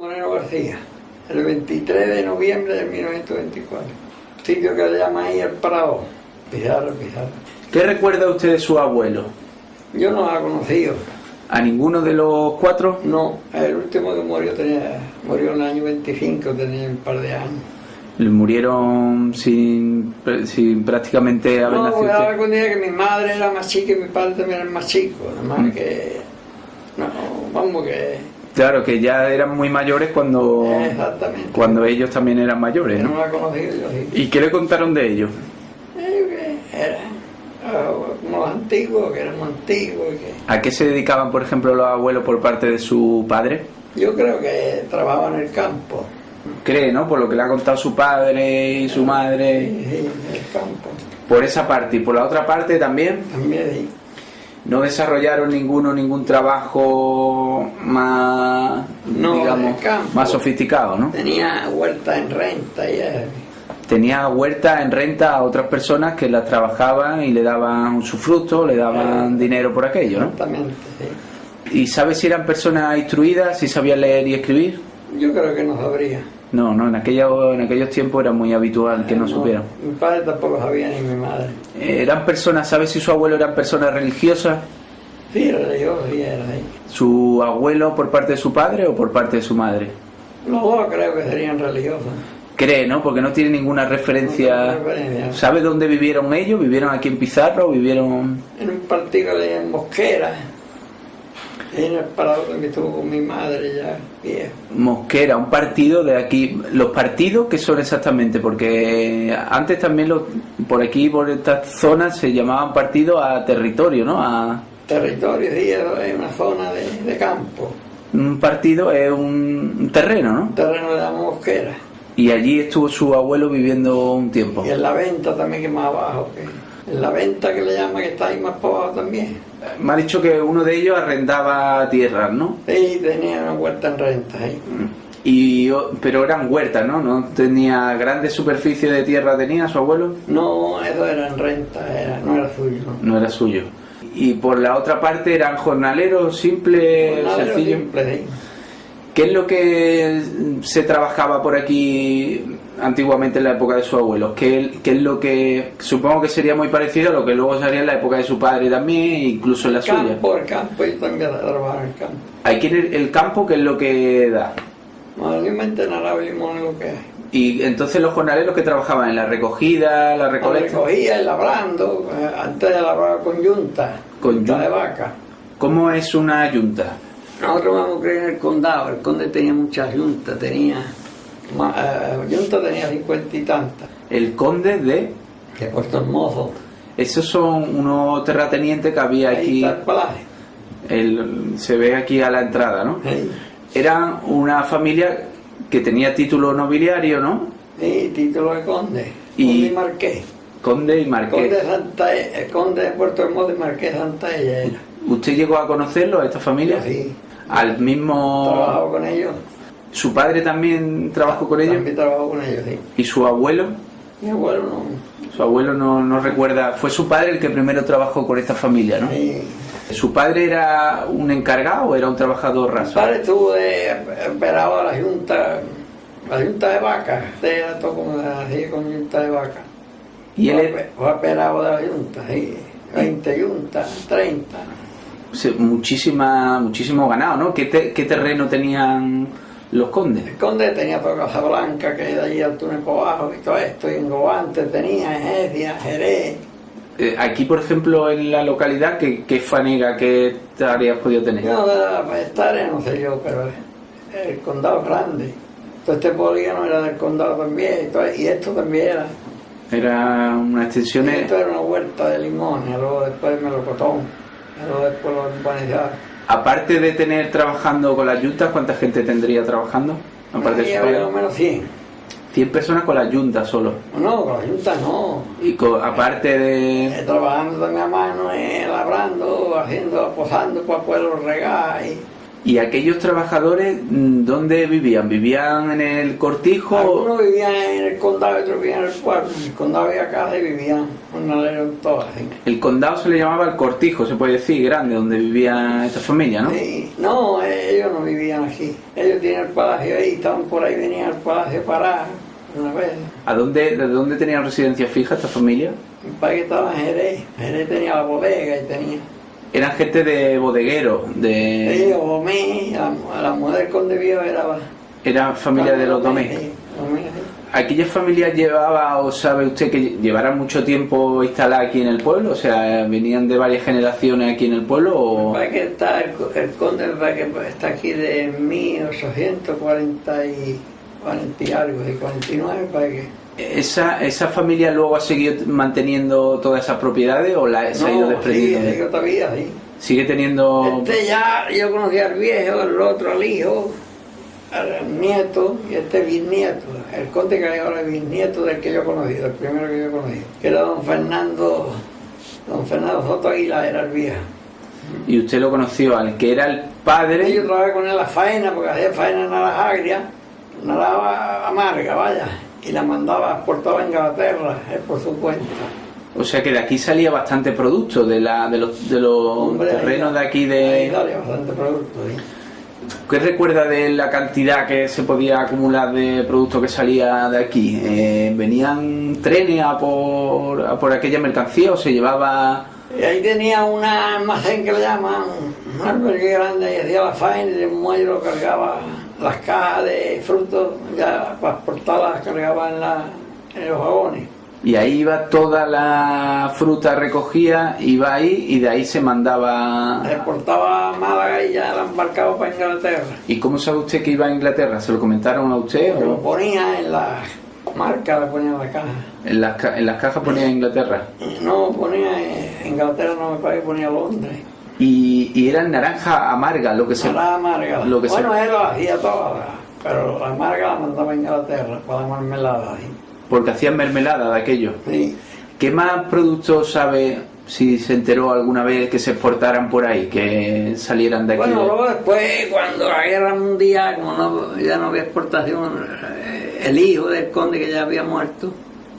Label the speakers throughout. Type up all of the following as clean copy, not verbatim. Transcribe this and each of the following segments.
Speaker 1: Moreno García, el 23 de noviembre de 1924. Sitio que le llama ahí El Prado, Pizarro.
Speaker 2: ¿Qué recuerda usted de su abuelo?
Speaker 1: Yo no la he conocido.
Speaker 2: ¿A ninguno de los cuatro?
Speaker 1: No, el último que murió murió en el año 25, tenía un par de años.
Speaker 2: ¿Le murieron sin prácticamente haber
Speaker 1: No,
Speaker 2: nacido?
Speaker 1: daba con ella que mi madre era más chica y mi padre también era más chico, nada más que... No, vamos que...
Speaker 2: Claro, que ya eran muy mayores
Speaker 1: Exactamente.
Speaker 2: cuando ellos también eran mayores,
Speaker 1: No
Speaker 2: ¿no?
Speaker 1: la he conocido yo, sí.
Speaker 2: ¿Y qué le contaron de ellos?
Speaker 1: Era como los antiguos, que éramos antiguos.
Speaker 2: ¿A qué se dedicaban, por ejemplo, los abuelos por parte de su padre?
Speaker 1: Yo creo que trabajaban en el campo.
Speaker 2: Cree, ¿no? Por lo que le ha contado su padre y su madre.
Speaker 1: Sí, en el campo.
Speaker 2: Por esa parte. ¿Y por la otra parte también?
Speaker 1: También sí.
Speaker 2: ¿No desarrollaron ningún trabajo más,
Speaker 1: No,
Speaker 2: digamos,
Speaker 1: del campo.
Speaker 2: más sofisticado, ¿no?
Speaker 1: Tenía huerta en renta y
Speaker 2: Tenía huerta en renta a otras personas que las trabajaban y le daban su fruto, le daban dinero por aquello, ¿no?
Speaker 1: exactamente, sí.
Speaker 2: ¿Y sabe si eran personas instruidas, si sabían leer y escribir?
Speaker 1: Yo creo que no sabría.
Speaker 2: No, en aquellos tiempos era muy habitual que no supieran.
Speaker 1: Mi padre tampoco sabía ni mi madre.
Speaker 2: ¿Eran personas, sabe si su abuelo eran personas religiosas?
Speaker 1: Sí, yo sí era ahí.
Speaker 2: ¿Su abuelo por parte de su padre o por parte de su madre?
Speaker 1: Los dos creo que serían religiosos.
Speaker 2: Cree, ¿no? Porque no tiene ninguna referencia. ¿Sabe dónde vivieron ellos? ¿Vivieron aquí en Pizarro o vivieron...?
Speaker 1: En un partido de Mosquera, en el Prado que estuvo con mi madre ya vieja.
Speaker 2: Mosquera, un partido de aquí. ¿Los partidos qué son exactamente? Porque antes también por aquí, por estas zonas, se llamaban partidos a territorio, ¿no?
Speaker 1: Territorio, sí, es una zona de campo.
Speaker 2: Un partido es un terreno, ¿no?
Speaker 1: Un terreno de la Mosquera.
Speaker 2: Y allí estuvo su abuelo viviendo un tiempo.
Speaker 1: Y en la venta también, que es más abajo. En la venta que le llama, que está ahí más para abajo también.
Speaker 2: Me ha dicho que uno de ellos arrendaba tierras, ¿no?
Speaker 1: Sí, tenía una huerta en renta ahí.
Speaker 2: Pero eran huertas, ¿no? ¿No tenía grandes superficies de tierra, tenía su abuelo?
Speaker 1: No, eso era en renta, no era suyo.
Speaker 2: No era suyo. Y por la otra parte eran jornaleros simples, sencillos.
Speaker 1: Simple, sí.
Speaker 2: ¿Qué es lo que se trabajaba por aquí antiguamente en la época de sus abuelos? ¿Qué es lo que supongo que sería muy parecido a lo que luego sería en la época de su padre también, incluso en la suya?
Speaker 1: El campo, yo también trabajaba en el campo.
Speaker 2: Aquí en el campo, ¿qué es lo que da?
Speaker 1: Mayormente narado y limón lo que hay.
Speaker 2: Y entonces los jornaleros que trabajaban en la recogida, la recolecta.
Speaker 1: La recogía y labrando, antes de labrar con yunta de vaca.
Speaker 2: ¿Cómo es una yunta?
Speaker 1: Nosotros vamos a creer en el condado. El conde tenía muchas yuntas, yunta tenía 50 y tantas.
Speaker 2: El conde de
Speaker 1: Puerto Hermoso.
Speaker 2: Esos son unos terratenientes que había aquí.
Speaker 1: Ahí está el palacio.
Speaker 2: Se ve aquí a la entrada, ¿no?
Speaker 1: Sí.
Speaker 2: Eran una familia que tenía título nobiliario, ¿no?
Speaker 1: Sí, título de conde.
Speaker 2: Y
Speaker 1: conde y marqués.
Speaker 2: Conde y marqués.
Speaker 1: El conde de Puerto Hermoso y marqués de Santa Ella era.
Speaker 2: ¿Usted llegó a conocerlo, a esta familia?
Speaker 1: Sí.
Speaker 2: Al mismo...
Speaker 1: Trabajaba con ellos.
Speaker 2: ¿Su padre también trabajó con ellos?
Speaker 1: También trabajó con ellos, sí.
Speaker 2: ¿Y su abuelo?
Speaker 1: Mi abuelo no.
Speaker 2: Su abuelo no recuerda... Fue su padre el que primero trabajó con esta familia, ¿no?
Speaker 1: Sí.
Speaker 2: ¿Su padre era un encargado o era un trabajador raso?
Speaker 1: Mi padre estuvo operado a la junta de vaca. Era todo como así con junta de vaca.
Speaker 2: ¿Y él
Speaker 1: fue operado de la junta, sí. 20 juntas, 30.
Speaker 2: Muchísimo ganado, ¿no? ¿Qué terreno tenían los condes?
Speaker 1: El conde tenía toda Casablanca, que es de allí al túnel por abajo, y todo esto, y en Gobante tenía, Egecia, Jerez.
Speaker 2: Aquí, por ejemplo, en la localidad, ¿qué fanega, qué tareas podía tener?
Speaker 1: No, esta área no sé yo, pero el condado es grande. Todo este polígono era del condado también, y esto también era.
Speaker 2: Era una extensión...
Speaker 1: Esto era una huerta de limones, luego después melocotón, luego después lo urbanizaron.
Speaker 2: Aparte de tener trabajando con las yuntas, ¿cuánta gente tendría trabajando? Aparte de
Speaker 1: había lo menos 100.
Speaker 2: 100 personas con las yuntas solo.
Speaker 1: No, con las yuntas no.
Speaker 2: Y aparte de...
Speaker 1: Trabajando también a mano, labrando, posando para poderlo regar.
Speaker 2: ¿Y aquellos trabajadores dónde vivían? ¿Vivían en el cortijo?
Speaker 1: Algunos vivían en el condado y otros vivían en el pueblo. En el condado había casa y vivían un alero en todas. ¿Sí?
Speaker 2: El condado se le llamaba el cortijo, se puede decir, grande, donde vivía esta familia, ¿no?
Speaker 1: Sí. No, ellos no vivían aquí. Ellos tienen el palacio ahí, estaban por ahí, venían al palacio para una vez.
Speaker 2: ¿De dónde tenían residencia fija esta familia?
Speaker 1: Mi padre estaba en Jerez. Jerez tenía la bodega y tenía...
Speaker 2: Eran gente de bodeguero,
Speaker 1: Ellos, Domé, la mujer del conde Viejo
Speaker 2: era familia de los Domé.
Speaker 1: Sí,
Speaker 2: ¿Aquella familia llevaba, o sabe usted que llevarán mucho tiempo instalada aquí en el pueblo? O sea, ¿venían de varias generaciones aquí en el pueblo? O...
Speaker 1: Para que está el conde que está aquí de 1840 y 40 y algo, de 49, para que...
Speaker 2: ¿Esa familia luego ha seguido manteniendo todas esas propiedades o se ha ido desprendiendo?
Speaker 1: Sí, todavía, sí.
Speaker 2: Sigue teniendo...
Speaker 1: Ya, yo conocí al viejo, el otro al hijo, al nieto y bisnieto. El conde que hay ahora es bisnieto del que yo conocí, del primero que yo conocí, que era don Fernando Soto Aguilar, era el viejo.
Speaker 2: ¿Y usted lo conoció al que era el padre?
Speaker 1: Yo trabajé con él en la faena, porque hacía faena en naranja agria, naranja amarga, vaya. Y la mandaba, exportaba a Inglaterra, por su cuenta.
Speaker 2: O sea que de aquí salía bastante producto, de los terrenos de aquí de...
Speaker 1: Ahí salía bastante producto, sí.
Speaker 2: ¿Qué recuerda de la cantidad que se podía acumular de producto que salía de aquí? ¿Venían trenes a por aquella mercancía o se llevaba...?
Speaker 1: Y ahí tenía un almacén que le llaman, un albergue grande, y hacía la faena y el muelle lo cargaba... Las cajas de frutos, ya para exportarlas, cargaban en los vagones.
Speaker 2: Y ahí iba toda la fruta recogida, iba ahí y de ahí se mandaba...
Speaker 1: Se exportaba a Málaga y ya la embarcaba para Inglaterra.
Speaker 2: ¿Y cómo sabe usted que iba a Inglaterra? ¿Se lo comentaron a usted?
Speaker 1: Lo ponía en la marca, lo ponía en la caja.
Speaker 2: ¿En las cajas ponía Inglaterra?
Speaker 1: No, ponía en Inglaterra, no me parece que ponía Londres.
Speaker 2: Y era naranja amarga lo que se...
Speaker 1: Naranja amarga.
Speaker 2: Lo que
Speaker 1: bueno, él lo hacía toda, pero la amarga la mandaba a Inglaterra para la mermelada. ¿Sí?
Speaker 2: Porque hacían mermelada de aquello.
Speaker 1: Sí.
Speaker 2: ¿Qué más productos sabe, si se enteró alguna vez, que se exportaran por ahí, que salieran de aquí?
Speaker 1: Bueno, luego después, cuando la guerra mundial, como ya no había exportación, el hijo del conde que ya había muerto,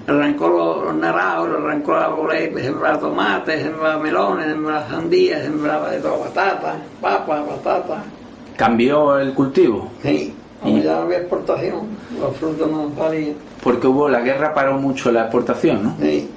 Speaker 1: arrancó los naranjos, arrancó la boleta, sembraba tomates, sembraba melones, sembraba sandías, sembraba de todo, patata, papa, patata.
Speaker 2: ¿Cambió el cultivo?
Speaker 1: Sí, como ya no había exportación, los frutos no salían.
Speaker 2: Porque la guerra paró mucho la exportación, ¿no?
Speaker 1: Sí.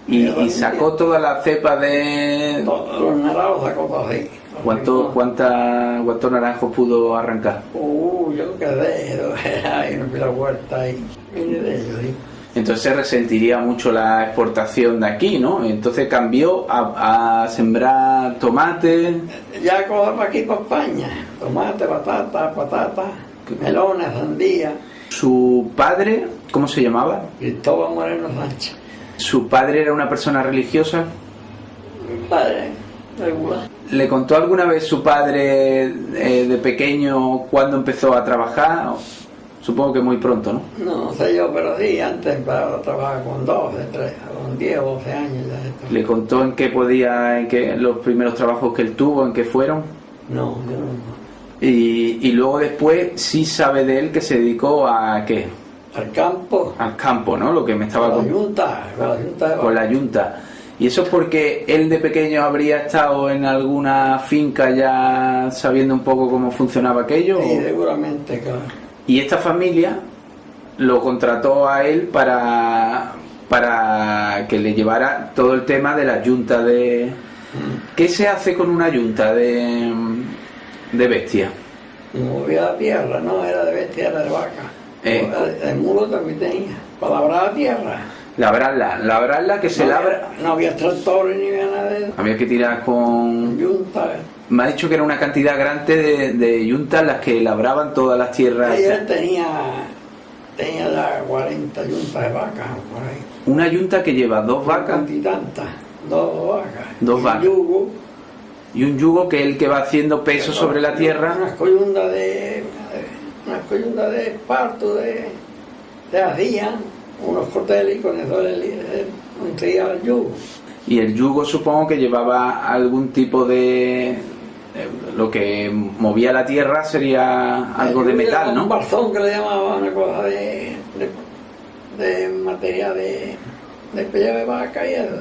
Speaker 2: Y sacó toda la cepa de...
Speaker 1: Todos los naranjos sacó todo así.
Speaker 2: ¿Cuántos naranjos pudo arrancar?
Speaker 1: Yo quedé, ahí no fui la huerta ahí, vine de ellos, sí.
Speaker 2: Entonces se resentiría mucho la exportación de aquí, ¿no? Entonces cambió a sembrar tomate.
Speaker 1: Ya cojo para aquí, para España. Tomate, patata, melones, sandía.
Speaker 2: ¿Su padre, cómo se llamaba?
Speaker 1: Cristóbal Moreno Sánchez.
Speaker 2: ¿Su padre era una persona religiosa?
Speaker 1: Mi padre, regular.
Speaker 2: ¿Le contó alguna vez su padre de pequeño cuándo empezó a trabajar? Supongo que muy pronto, ¿no?
Speaker 1: No sé yo, pero sí, antes trabajaba con 12, 13, con 10 o 12 años ya esto.
Speaker 2: ¿Le contó en qué los primeros trabajos que él tuvo, en qué fueron?
Speaker 1: No, yo no.
Speaker 2: Y luego después sí sabe de él que se dedicó a ¿qué?
Speaker 1: Al campo.
Speaker 2: Al campo, ¿no? Lo que me estaba
Speaker 1: con la yunta
Speaker 2: con la yunta. ¿Y eso es porque él de pequeño habría estado en alguna finca ya sabiendo un poco cómo funcionaba aquello?
Speaker 1: Sí, seguramente, claro.
Speaker 2: Y esta familia lo contrató a él para que le llevara todo el tema de la yunta de... ¿Qué se hace con una yunta de bestia?
Speaker 1: Movía la tierra, no era de bestia, era de vaca. El mulo también tenía, para labrar la tierra.
Speaker 2: Labrarla que se labra...
Speaker 1: No había tractores ni había nada de eso.
Speaker 2: Había que tirar con...
Speaker 1: Yunta.
Speaker 2: Me ha dicho que era una cantidad grande de yuntas las que labraban todas las tierras.
Speaker 1: Ayer tenía ya 40 yuntas de vacas por ahí.
Speaker 2: Una yunta que lleva 2 vacas.
Speaker 1: Y tantas, 2 vacas.
Speaker 2: 2 vacas.
Speaker 1: Yugo.
Speaker 2: Y un yugo que es el que va haciendo peso sobre la tierra.
Speaker 1: Unas coyundas de esparto, de hacían, unos corteles y con eso le el yugo.
Speaker 2: Y el yugo supongo que llevaba algún tipo de lo que movía la tierra sería algo de metal, ¿no?
Speaker 1: Un barzón que le llamaban, una cosa de materia de pellejo de vaca y eso,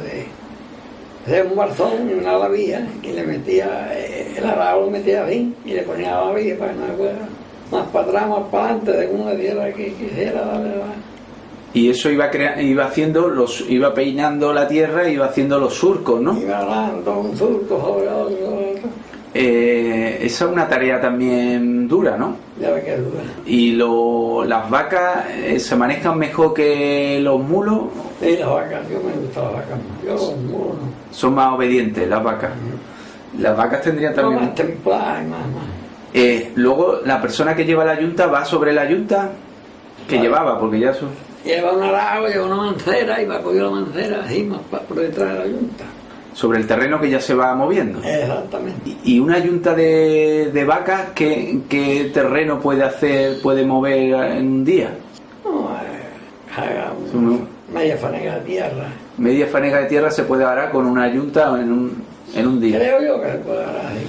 Speaker 1: de un barzón en una lavilla y le metía, el arado lo metía así y le ponía la lavilla para que no fuera más para atrás, más para adelante, de una tierra que quisiera darle la...
Speaker 2: Y eso iba peinando la tierra, iba haciendo los surcos, ¿no?
Speaker 1: Iba dando un surco sobre otro.
Speaker 2: Esa es una tarea también dura, ¿no?
Speaker 1: Ya ve que es dura.
Speaker 2: ¿Y las vacas se manejan mejor que los mulos?
Speaker 1: Sí, las vacas, yo me gusta las vacas, yo los mulos no.
Speaker 2: Son más obedientes las vacas. Las vacas tendrían también...
Speaker 1: Más templadas, más.
Speaker 2: Luego, la persona que lleva la yunta va sobre la yunta que llevaba, porque ya eso...
Speaker 1: Lleva un arado, lleva una mancera y va a coger la mancera así más por detrás de la yunta.
Speaker 2: Sobre el terreno que ya se va moviendo.
Speaker 1: Exactamente.
Speaker 2: ¿Y una yunta de vacas qué terreno puede mover en un día?
Speaker 1: No, media fanega de tierra.
Speaker 2: Media fanega de tierra se puede arar con una yunta en un día.
Speaker 1: Creo yo que se puede arar así.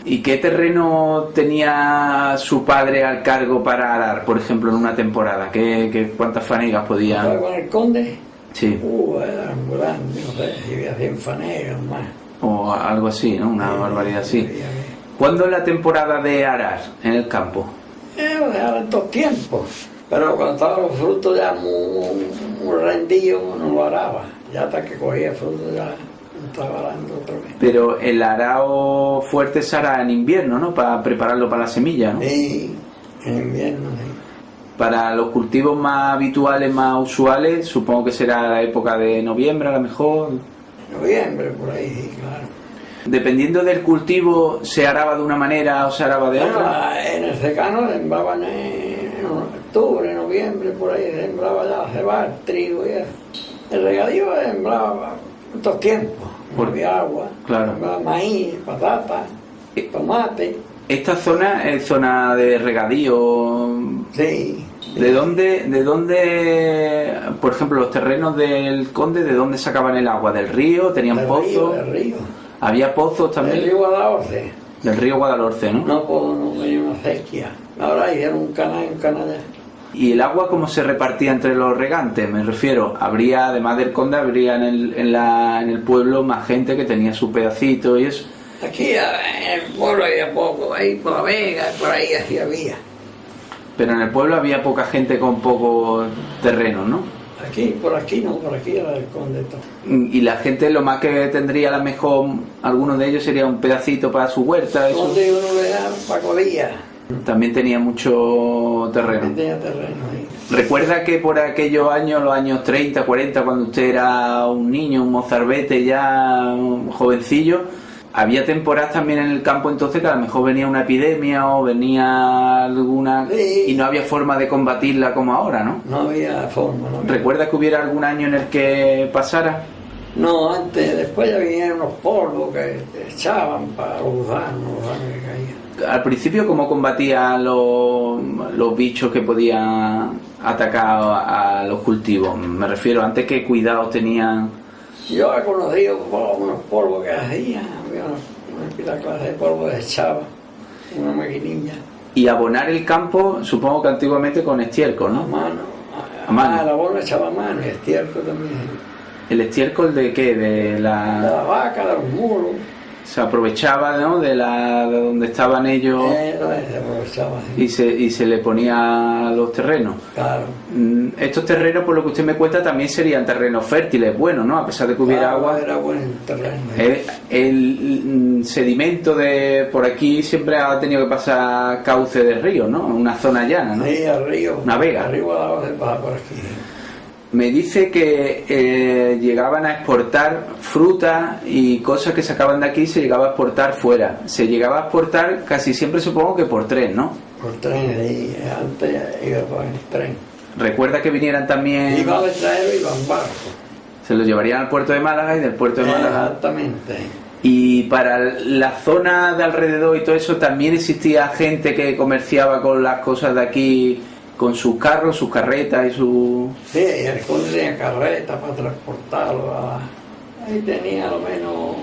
Speaker 2: ¿Y qué terreno tenía su padre al cargo para arar, por ejemplo, en una temporada? ¿Cuántas fanegas podía...?
Speaker 1: ¿Con el conde?
Speaker 2: Sí.
Speaker 1: Eran grandes, no sé, si había 100 fanegas más.
Speaker 2: O algo así, ¿no? Una barbaridad así. ¿Cuándo es la temporada de arar en el campo?
Speaker 1: Eran dos tiempos. Pero cuando estaban los frutos ya muy rendidos, no lo araba. Ya hasta que cogía frutos ya estaba arando otra vez.
Speaker 2: Pero el arao fuerte se hará en invierno, ¿no? Para prepararlo para la semilla, ¿no?
Speaker 1: Sí, en invierno, sí.
Speaker 2: Para los cultivos más habituales, más usuales, supongo que será la época de noviembre a lo mejor.
Speaker 1: Noviembre, por ahí, sí, claro.
Speaker 2: Dependiendo del cultivo, ¿se araba de una manera o se araba de otra?
Speaker 1: En el secano sembraban en octubre, noviembre, por ahí sembraba ya cebada, el trigo y eso. El regadío sembraba en estos tiempos, no había agua.
Speaker 2: Claro.
Speaker 1: Sembraba maíz, patata, tomate.
Speaker 2: ¿Esta zona es zona de regadío?
Speaker 1: Sí.
Speaker 2: ¿De dónde, por ejemplo, los terrenos del conde, de dónde sacaban el agua? ¿Del río? ¿Tenían pozos?
Speaker 1: Del río.
Speaker 2: ¿Había pozos también?
Speaker 1: Del río Guadalhorce.
Speaker 2: Del río Guadalhorce, ¿no?
Speaker 1: No tenía una acequia. Ahora hicieron un canal ya.
Speaker 2: ¿Y el agua cómo se repartía entre los regantes? Me refiero, habría, además del conde, habría en el pueblo más gente que tenía su pedacito y eso.
Speaker 1: Aquí en el pueblo había poco, ahí por la Vega, por ahí así había.
Speaker 2: Pero en el pueblo había poca gente con poco terreno, ¿no?
Speaker 1: Por aquí era el conde todo.
Speaker 2: Y la gente lo más que tendría, a lo mejor, algunos de ellos sería un pedacito para su huerta. Eso.
Speaker 1: Donde uno le da para colilla.
Speaker 2: También tenía mucho terreno.
Speaker 1: Tenía terreno ahí.
Speaker 2: ¿Recuerda que por aquellos años, los años 30, 40, cuando usted era un niño, un mozarbete ya, un jovencillo, había temporadas también en el campo entonces que a lo mejor venía una epidemia o venía alguna...
Speaker 1: Sí.
Speaker 2: Y no había forma de combatirla como ahora, ¿no?
Speaker 1: No había forma. No había.
Speaker 2: ¿Recuerda que hubiera algún año en el que pasara?
Speaker 1: No, después ya vinieron los polvos que echaban para los gusanos que caían.
Speaker 2: Al principio, ¿cómo combatían los bichos que podían atacar a los cultivos? Me refiero, antes, ¿qué cuidados tenían?
Speaker 1: Yo he conocido unos polvos que hacían, había una clase de polvo que echaba, una maquinilla.
Speaker 2: Y abonar el campo, supongo que antiguamente con estiércol, ¿no?
Speaker 1: A mano.
Speaker 2: A mano.
Speaker 1: La bola echaba a mano y estiércol también.
Speaker 2: ¿El estiércol de qué?
Speaker 1: De la vaca, de los mulos.
Speaker 2: Se aprovechaba, ¿no? De donde estaban ellos
Speaker 1: Se aprovechaba, sí.
Speaker 2: y se le ponía a los terrenos.
Speaker 1: Claro.
Speaker 2: Estos terrenos, por lo que usted me cuenta, también serían terrenos fértiles, buenos, ¿no? A pesar de que hubiera agua.
Speaker 1: Era buen terreno.
Speaker 2: El sedimento de por aquí siempre ha tenido que pasar cauce de río, ¿no? Una zona llana, ¿no?
Speaker 1: Sí, al río.
Speaker 2: Una vega.
Speaker 1: Arriba se pasa por aquí.
Speaker 2: Me dice que llegaban a exportar frutas y cosas que sacaban de aquí, se llegaba a exportar fuera. Se llegaba a exportar casi siempre, supongo que por tren, ¿no?
Speaker 1: Por tren, y antes iba por el tren.
Speaker 2: ¿Recuerda que vinieran también?
Speaker 1: Iba a traer, iba en barco.
Speaker 2: Se los llevarían al puerto de Málaga y del puerto de Málaga.
Speaker 1: Exactamente.
Speaker 2: Y para la zona de alrededor y todo eso, también existía gente que comerciaba con las cosas de aquí, con sus carros, sus carretas y su...
Speaker 1: Sí, el conde tenía carretas para transportarlo. Ahí tenía a lo menos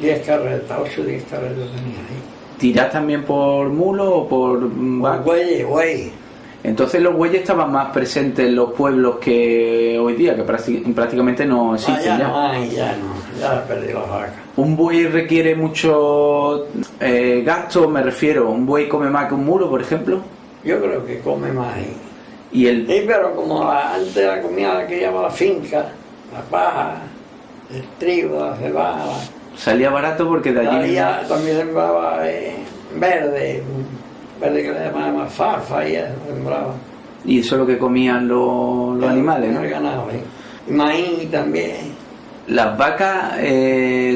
Speaker 1: 10 carretas, 8 o 10 carretas tenía ahí.
Speaker 2: ¿Tirás también por mulo o por vaca?
Speaker 1: Buey.
Speaker 2: Entonces los bueyes estaban más presentes en los pueblos que hoy día, que prácticamente no existen
Speaker 1: Ya perdí las vacas.
Speaker 2: Un buey requiere mucho gasto, me refiero. ¿Un buey come más que un mulo, por ejemplo?
Speaker 1: Yo creo que come más.
Speaker 2: Y el...
Speaker 1: Sí, pero como antes la comida que llama la finca, la paja, el trigo, la cebada.
Speaker 2: Salía barato porque de allí...
Speaker 1: También sembraba verde que le llamaban alfalfa y eso sembraba.
Speaker 2: Y eso es lo que comían los animales, ¿no?
Speaker 1: El ganado, y maíz también.
Speaker 2: Las vacas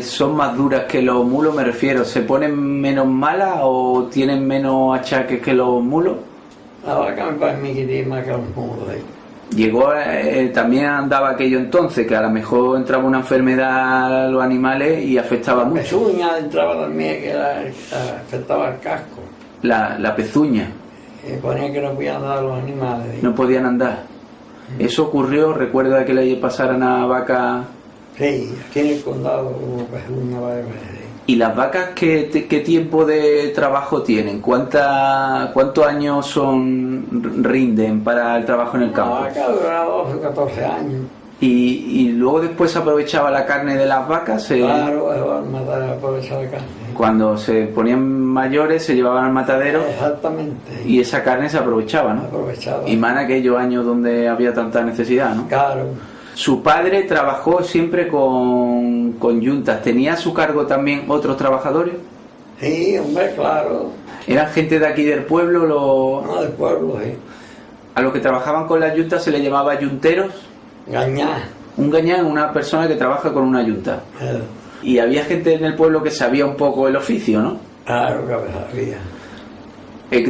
Speaker 2: son más duras que los mulos, me refiero. ¿Se ponen menos malas o tienen menos achaques que los mulos?
Speaker 1: La vaca me parece que tiene más que los mulos.
Speaker 2: Llegó, también andaba aquello entonces, que a lo mejor entraba una enfermedad a los animales y afectaba mucho.
Speaker 1: La pezuña entraba también, que afectaba el casco.
Speaker 2: La pezuña.
Speaker 1: Ponía que no podían andar los animales.
Speaker 2: No podían andar. Eso ocurrió, recuerda que le pasaran a vacas...
Speaker 1: Sí, aquí en el condado hubo pezuña varias veces.
Speaker 2: ¿Y las vacas qué tiempo de trabajo tienen? ¿Cuántos años rinden para el trabajo en el campo?
Speaker 1: La vaca duraba 12 o 14 años.
Speaker 2: ¿Y luego después se aprovechaba la carne de las vacas?
Speaker 1: Claro, aprovechar la carne.
Speaker 2: Cuando se ponían mayores se llevaban al matadero.
Speaker 1: Exactamente.
Speaker 2: Y esa carne se aprovechaba, ¿no?
Speaker 1: Aprovechaba.
Speaker 2: Y más en aquellos años donde había tanta necesidad, ¿no?
Speaker 1: Claro.
Speaker 2: Su padre trabajó siempre con yuntas. ¿Tenía a su cargo también otros trabajadores?
Speaker 1: Sí, hombre, claro.
Speaker 2: ¿Eran gente de aquí del pueblo?
Speaker 1: No, del pueblo, sí.
Speaker 2: A los que trabajaban con las yuntas se les llamaba yunteros.
Speaker 1: Gañá.
Speaker 2: Un gañán, una persona que trabaja con una yunta. Y había gente en el pueblo que sabía un poco el oficio, ¿no?
Speaker 1: Claro que sabía.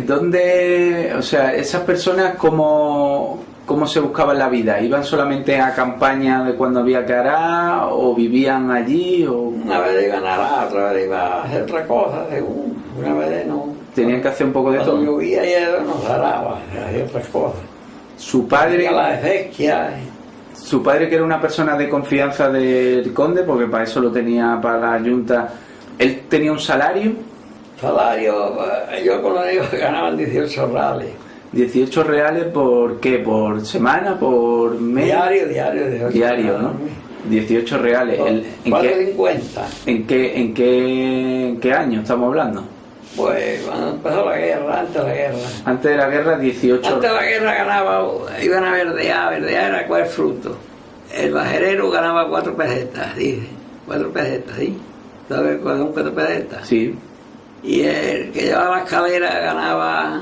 Speaker 2: ¿Dónde, o sea, esas personas cómo se buscaban la vida? ¿Iban solamente a campaña de cuando había que arar o vivían allí? O...
Speaker 1: Una vez iban a arar, otra vez iban a hacer otra cosa, según. Una vez no.
Speaker 2: Tenían que hacer un poco de todo.
Speaker 1: Cuando llovía y eso nos araba, hacía otras cosas.
Speaker 2: Su padre...
Speaker 1: La efequia.
Speaker 2: Su padre, que era una persona de confianza del conde, porque para eso lo tenía para la yunta, ¿él tenía un salario?
Speaker 1: Yo con lo digo que ganaban 18 reales.
Speaker 2: 18 reales ¿por qué? ¿Por semana? ¿Por mes? Diario, ¿no? 18 reales. ¿En qué año estamos hablando?
Speaker 1: Pues cuando empezó la guerra, antes de la guerra.
Speaker 2: Antes de la guerra, 18.
Speaker 1: Antes de la guerra iban a verdear era cuál fruto. El bajerero ganaba 4 pesetas, dice. 4 pesetas, ¿sí? ¿Sabes cuál son 4 pesetas?
Speaker 2: Sí.
Speaker 1: Y el que llevaba la escalera ganaba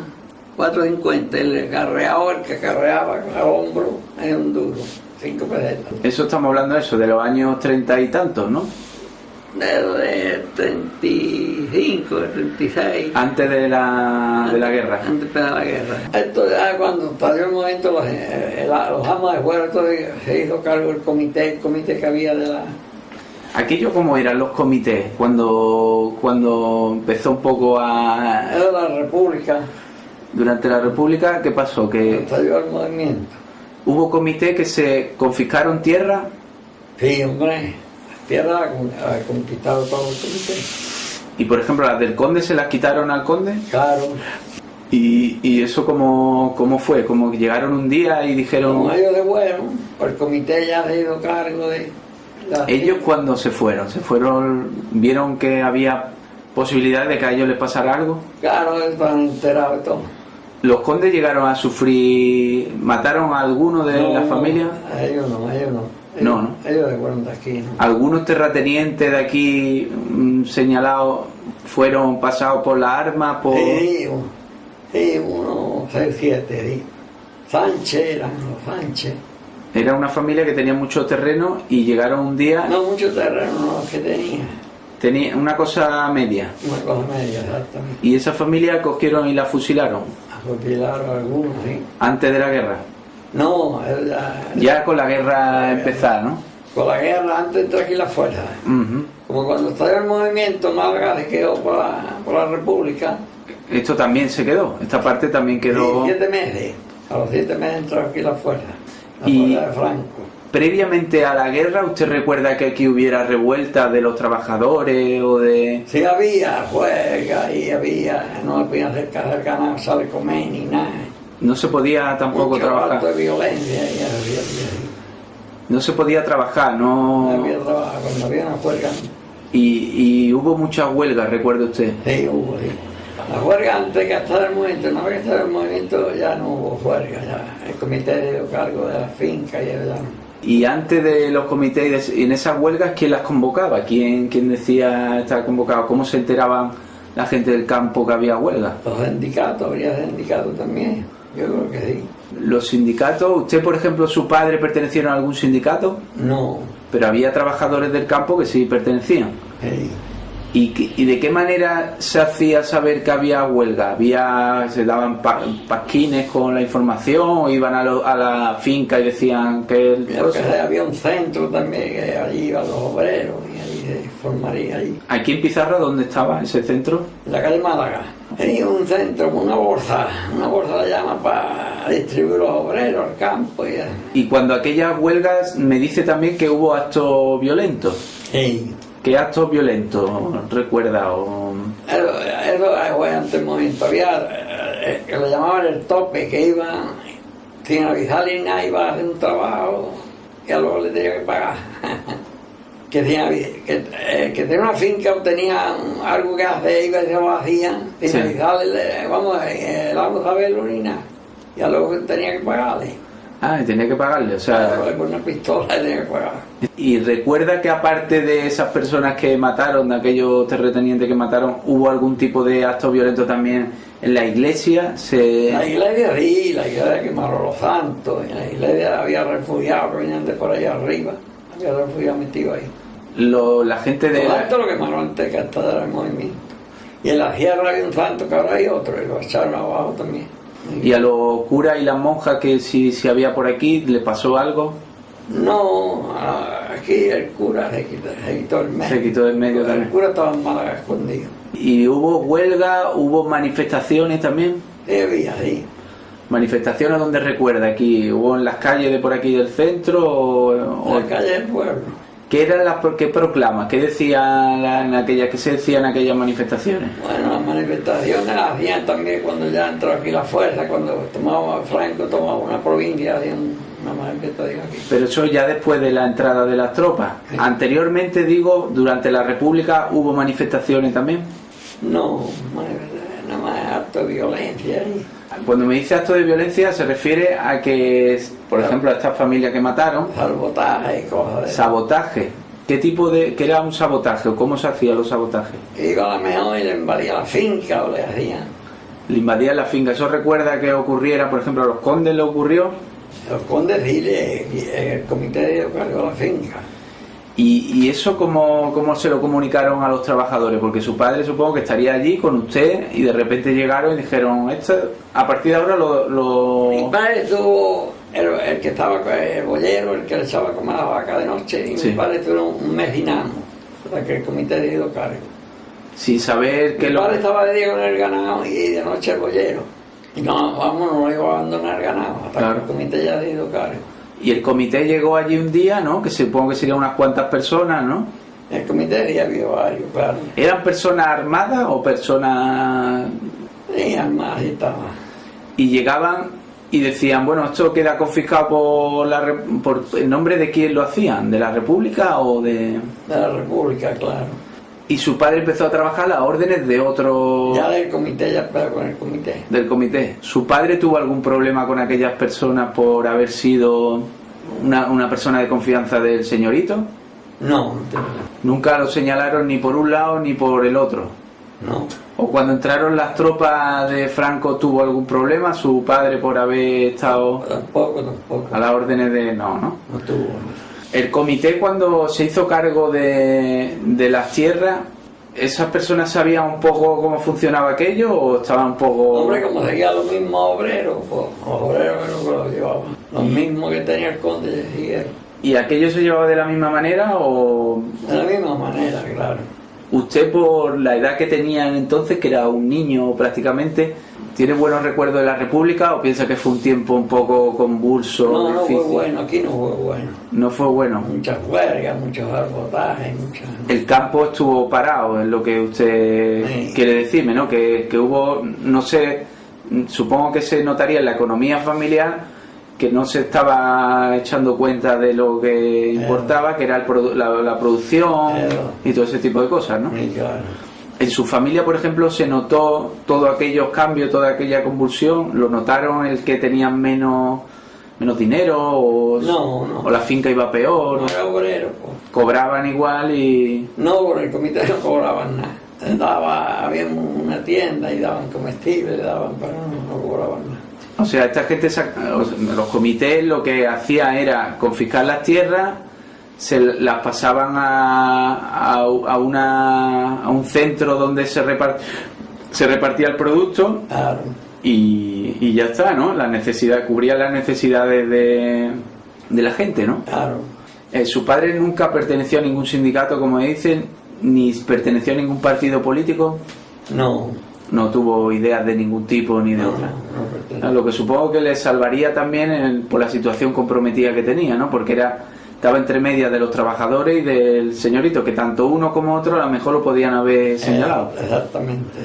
Speaker 1: 4.50. El carreador, que carreaba al hombro, era un duro, 5 pesetas.
Speaker 2: Eso estamos hablando de los años 30 y tantos, ¿no?
Speaker 1: De 35, de 36.
Speaker 2: Antes de la guerra.
Speaker 1: Antes de la guerra. Esto ya cuando estalló el momento, los amos de fuera, se hizo cargo el comité que había de la...
Speaker 2: ¿Aquello cómo eran los comités? Cuando empezó un poco a...
Speaker 1: Era la República.
Speaker 2: Durante la República, ¿qué pasó? Que
Speaker 1: estalló el movimiento.
Speaker 2: ¿Hubo comités que se confiscaron tierra?
Speaker 1: Sí, hombre. Tierra ha conquistado todo el comité.
Speaker 2: Y por ejemplo, las del conde se las quitaron al conde.
Speaker 1: Claro.
Speaker 2: ¿Y eso cómo fue? ¿Como que llegaron un día y dijeron...?
Speaker 1: Como ellos de bueno, el comité ya se hizo cargo de...
Speaker 2: Ellos cuando se fueron, vieron que había posibilidad de que a ellos les pasara algo.
Speaker 1: Claro, estaban enterados de todo.
Speaker 2: ¿Los condes llegaron a sufrir, mataron a alguno de la familia?
Speaker 1: Ellos no. Ellos de bueno de aquí, ¿no?
Speaker 2: ¿Algunos terratenientes de aquí señalados fueron pasados por la arma?
Speaker 1: Sí, uno, 6, 7, sí. Sánchez, eran los Sánchez.
Speaker 2: Era una familia que tenía mucho terreno y llegaron un día...
Speaker 1: No, mucho terreno, no, que tenía.
Speaker 2: Tenía una cosa media.
Speaker 1: Una cosa media, exactamente.
Speaker 2: ¿Y esa familia cogieron y la fusilaron?
Speaker 1: La fusilaron algunos, sí.
Speaker 2: ¿Antes de la guerra?
Speaker 1: No,
Speaker 2: ya con la guerra empezar, ¿no?
Speaker 1: Con la guerra, antes de entrar aquí las fuerzas. Como cuando estalló el movimiento, Málaga se quedó por la República.
Speaker 2: Esto también se quedó, esta parte también quedó...
Speaker 1: Sí, 7 meses. A los 7 meses entró aquí las fuerzas. La
Speaker 2: y
Speaker 1: fuerza de Franco.
Speaker 2: Previamente a la guerra, ¿usted recuerda que aquí hubiera revueltas de los trabajadores o de...?
Speaker 1: Sí, había huelga y había, no podía hacer ganado, sabe comer ni nada.
Speaker 2: No se podía tampoco
Speaker 1: mucho
Speaker 2: trabajar.
Speaker 1: acto de violencia y había.
Speaker 2: No se podía trabajar, no...
Speaker 1: No había trabajo, cuando había una huelga.
Speaker 2: Y hubo muchas huelgas, ¿recuerda usted?
Speaker 1: Sí, hubo, sí. La huelga antes que estar el movimiento, una vez que estaba el movimiento ya no hubo huelga, ya. El comité dio cargo de la finca y ya no.
Speaker 2: Y antes de los comités, en esas huelgas, ¿quién las convocaba? ¿Quién decía estar convocado? ¿Cómo se enteraban la gente del campo que había huelga?
Speaker 1: Los sindicatos, habría sindicatos también, yo creo que sí.
Speaker 2: Los sindicatos, ¿usted, por ejemplo, su padre pertenecieron a algún sindicato?
Speaker 1: No.
Speaker 2: Pero había trabajadores del campo que sí pertenecían.
Speaker 1: Sí.
Speaker 2: ¿Y de qué manera se hacía saber que había huelga? ¿Se daban pasquines con la información o iban a la finca y decían que...
Speaker 1: Creo que había un centro también, que allí iban los obreros y allí se formaría allí.
Speaker 2: ¿Aquí en Pizarra dónde estaba ese centro?
Speaker 1: En la calle Málaga. Tenía un centro con una bolsa la llama para distribuir los obreros al campo.
Speaker 2: Y cuando aquellas huelgas me dice también que hubo actos violentos.
Speaker 1: Sí.
Speaker 2: ¿Qué actos violentos recuerda?
Speaker 1: Eso fue antes del movimiento. Había que lo llamaban el tope, que iba sin avisarle nada, iba a hacer un trabajo y a luego le tenía que pagar. que tenía una finca o tenía algo que hacer, iba y se lo hacían sin
Speaker 2: sí.
Speaker 1: avisarle, vamos a verlo ni nada. Y a luego tenía que pagarle.
Speaker 2: Ah, y tenía que pagarle, o sea...
Speaker 1: Con una pistola tenía que pagar.
Speaker 2: ¿Y recuerda que aparte de esas personas que mataron, de aquellos terratenientes que mataron, hubo algún tipo de acto violento también en la iglesia?
Speaker 1: La iglesia sí, la iglesia quemaron los santos, en la iglesia había refugiados que venían de por ahí arriba, había refugiados metidos ahí.
Speaker 2: La gente de...
Speaker 1: Los santos lo quemaron antes que hasta el movimiento. Y en la sierra había un santo que ahora hay otro, y lo echaron abajo también.
Speaker 2: ¿Y a los curas y las monjas que si había por aquí, le pasó algo?
Speaker 1: No, aquí el cura se quitó del medio.
Speaker 2: Se quitó del medio también.
Speaker 1: El cura estaba en Málaga escondido.
Speaker 2: ¿Y hubo huelga, hubo manifestaciones también?
Speaker 1: Sí, había, sí.
Speaker 2: ¿Manifestaciones donde recuerda aquí? ¿Hubo en las calles de por aquí del centro?
Speaker 1: En la calle del pueblo.
Speaker 2: ¿Qué eran qué proclamas? ¿Qué qué se decían en aquellas manifestaciones?
Speaker 1: Bueno, las manifestaciones las hacían también cuando ya entró aquí la fuerza, cuando Franco tomaba una provincia, hacían una manifestación aquí.
Speaker 2: Pero eso ya después de la entrada de las tropas. Sí. Anteriormente, digo, durante la República, ¿hubo manifestaciones también?
Speaker 1: No, nada más actos de violencia.
Speaker 2: Cuando me dice actos de violencia se refiere a que, por ejemplo, a esta familia que mataron...
Speaker 1: Sabotaje y cosas de...
Speaker 2: Sabotaje. ¿Qué era un sabotaje o cómo se hacían los sabotajes?
Speaker 1: Iba a la mejor y le invadía la finca o le hacían.
Speaker 2: Le invadían la finca. ¿Eso recuerda que ocurriera, por ejemplo, a los condes le ocurrió?
Speaker 1: A los condes sí, el comité dio cargo a la finca.
Speaker 2: ¿Y eso cómo se lo comunicaron a los trabajadores? Porque su padre supongo que estaría allí con usted y de repente llegaron y dijeron, a partir de ahora
Speaker 1: Mi padre estuvo, el que estaba el boyero, el que le echaba a comer la vaca de noche, y sí. Mi padre estuvo un mes inano, hasta que el comité le dio cargo.
Speaker 2: Sin saber que
Speaker 1: Mi padre estaba de día con el ganado y de noche el boyero. Y no iba a abandonar el ganado, hasta que el comité ya le dio cargo.
Speaker 2: Y el comité llegó allí un día, ¿no? Que supongo que serían unas cuantas personas, ¿no?
Speaker 1: El comité ya vio varios, claro.
Speaker 2: ¿Eran personas armadas o personas...?
Speaker 1: Sí, armadas y estaban.
Speaker 2: Y llegaban y decían, bueno, esto queda confiscado por el nombre de quién lo hacían, ¿de la República o de...?
Speaker 1: De la República, claro.
Speaker 2: Y su padre empezó a trabajar a las órdenes de otro...
Speaker 1: Ya del comité, ya pero con el comité.
Speaker 2: Del comité. ¿Su padre tuvo algún problema con aquellas personas por haber sido una persona de confianza del señorito?
Speaker 1: No.
Speaker 2: ¿Nunca lo señalaron ni por un lado ni por el otro?
Speaker 1: No.
Speaker 2: ¿O cuando entraron las tropas de Franco tuvo algún problema su padre por haber estado...?
Speaker 1: Tampoco.
Speaker 2: A las órdenes de... No
Speaker 1: tuvo.
Speaker 2: El comité, cuando se hizo cargo de las tierras, ¿esas personas sabían un poco cómo funcionaba aquello o estaban un poco...?
Speaker 1: Hombre, como seguían los mismos obreros, pues los obreros que lo llevaban. Los mismos que tenía el conde siguieron.
Speaker 2: ¿Y aquello se llevaba de la misma manera o...?
Speaker 1: De la misma manera, claro.
Speaker 2: Usted, por la edad que tenía entonces, que era un niño prácticamente, ¿Tiene buenos recuerdos de la República o piensa que fue un tiempo un poco convulso?
Speaker 1: No, no
Speaker 2: difícil?
Speaker 1: fue bueno, aquí no fue bueno.
Speaker 2: No fue bueno.
Speaker 1: Muchas huelgas, muchos sabotajes, muchas...
Speaker 2: El campo estuvo parado, es lo que usted
Speaker 1: Sí.
Speaker 2: quiere decirme, ¿no? Que hubo, no sé, supongo que se notaría en la economía familiar que no se estaba echando cuenta de lo que importaba, que era la producción y todo ese tipo de cosas, ¿no?
Speaker 1: Sí, claro.
Speaker 2: En su familia, por ejemplo, se notó todos aquellos cambios, toda aquella convulsión. ¿Lo notaron el que tenían menos dinero o,
Speaker 1: No, no.
Speaker 2: o la finca iba peor?
Speaker 1: No era obrero, pues.
Speaker 2: Cobraban igual y...
Speaker 1: No, por el comité no cobraban nada. Había una tienda y daban comestibles, daban, pero no cobraban nada.
Speaker 2: O sea, esta gente, los comités lo que hacían era confiscar las tierras, se las pasaban a un centro donde se repartía el producto.
Speaker 1: Claro.
Speaker 2: Y ya está, ¿no? Cubría las necesidades de la gente, ¿no?
Speaker 1: Claro.
Speaker 2: Su padre nunca perteneció a ningún sindicato, como dicen, ni perteneció a ningún partido político.
Speaker 1: No.
Speaker 2: No tuvo ideas de ningún tipo ni de otra.
Speaker 1: No pertenece.
Speaker 2: Lo que supongo que le salvaría también por la situación comprometida que tenía, ¿no? Porque estaba entre medias de los trabajadores y del señorito, que tanto uno como otro a lo mejor lo podían haber señalado.
Speaker 1: Exactamente.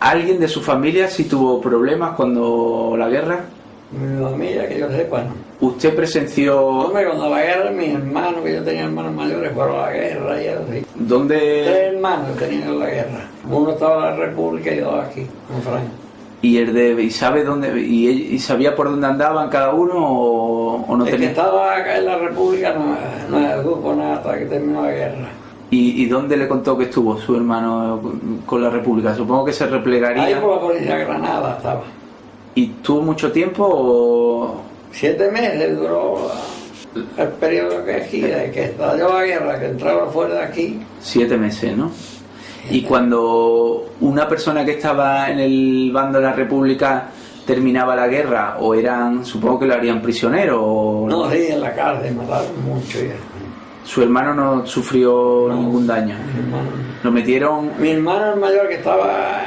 Speaker 2: ¿Alguien de su familia sí tuvo problemas cuando la guerra?
Speaker 1: Mi familia, que yo sepa, no.
Speaker 2: ¿Usted presenció
Speaker 1: Hombre, cuando la guerra, mis hermanos, que yo tenía hermanos mayores, fueron a la guerra y así.
Speaker 2: dónde
Speaker 1: Tres hermanos tenían en la guerra. Uno estaba en la República y dos aquí, en Francia.
Speaker 2: y sabe dónde y sabía por dónde andaban cada uno o no
Speaker 1: El que
Speaker 2: tenía?
Speaker 1: estaba acá en la República no supo nada hasta que terminó la guerra.
Speaker 2: ¿Y dónde le contó que estuvo su hermano con la República? Supongo que se
Speaker 1: Ahí
Speaker 2: replegaría.
Speaker 1: por la policía de Granada estaba.
Speaker 2: ¿Y tuvo mucho tiempo o
Speaker 1: 7 meses duró el periodo que aquí, de que estalló la guerra, que entraba fuera de aquí.
Speaker 2: 7 meses, ¿no? Y cuando una persona que estaba en el bando de la República terminaba la guerra, o supongo que lo harían prisionero, o
Speaker 1: No, sí, en la cárcel mataron mucho ya.
Speaker 2: su hermano no sufrió ningún daño.
Speaker 1: Mi hermano.
Speaker 2: Lo metieron,
Speaker 1: Mi hermano el mayor que estaba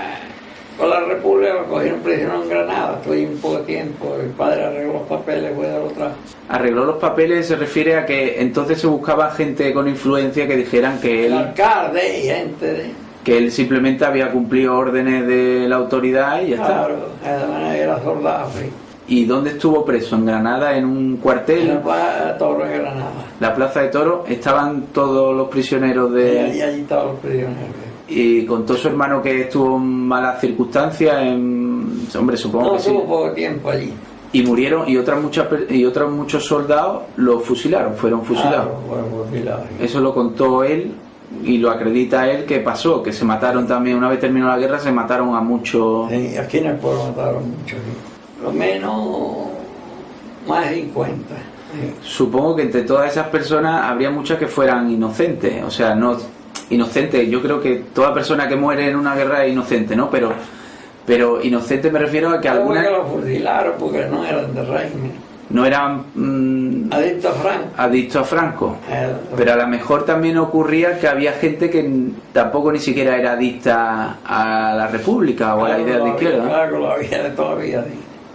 Speaker 1: con la República lo cogieron prisionero en Granada, estuve un poco de tiempo, el padre arregló los papeles, fue de otra.
Speaker 2: arregló los papeles, se refiere a que entonces se buscaba gente con influencia que dijeran que
Speaker 1: El
Speaker 2: él,
Speaker 1: alcalde y gente de...
Speaker 2: que él simplemente había cumplido órdenes de la autoridad y ya está.
Speaker 1: Claro, de manera que era soldado, sí.
Speaker 2: ¿Y dónde estuvo preso? ¿En Granada? ¿En un
Speaker 1: En
Speaker 2: cuartel?
Speaker 1: la Plaza de Toros de Granada.
Speaker 2: La Plaza de Toros, estaban todos los prisioneros
Speaker 1: Y allí estaban los prisioneros.
Speaker 2: Y contó su hermano que estuvo en malas circunstancias, hombre, supongo
Speaker 1: No,
Speaker 2: que sí.
Speaker 1: estuvo poco tiempo allí.
Speaker 2: Y murieron, y otros muchos soldados los fusilaron, fueron fusilados.
Speaker 1: Claro, bueno, fusilados.
Speaker 2: Eso lo contó él y lo acredita él que pasó, que se mataron también, una vez terminó la guerra, se mataron a muchos.
Speaker 1: Sí, aquí en el pueblo mataron mucho. Sí. Lo menos más de 50. Sí.
Speaker 2: Supongo que entre todas esas personas habría muchas que fueran inocentes, o sea, no inocentes, yo creo que toda persona que muere en una guerra es inocente, ¿no? Pero inocente me refiero a que algunas
Speaker 1: Que lo fusilaron porque no eran de régimen.
Speaker 2: no eran
Speaker 1: Adicto a Franco.
Speaker 2: adictos a Franco. Pero a lo mejor también ocurría que había gente que tampoco ni siquiera era adicta a la República o a la idea de izquierda.
Speaker 1: Claro, lo había de toda la vida.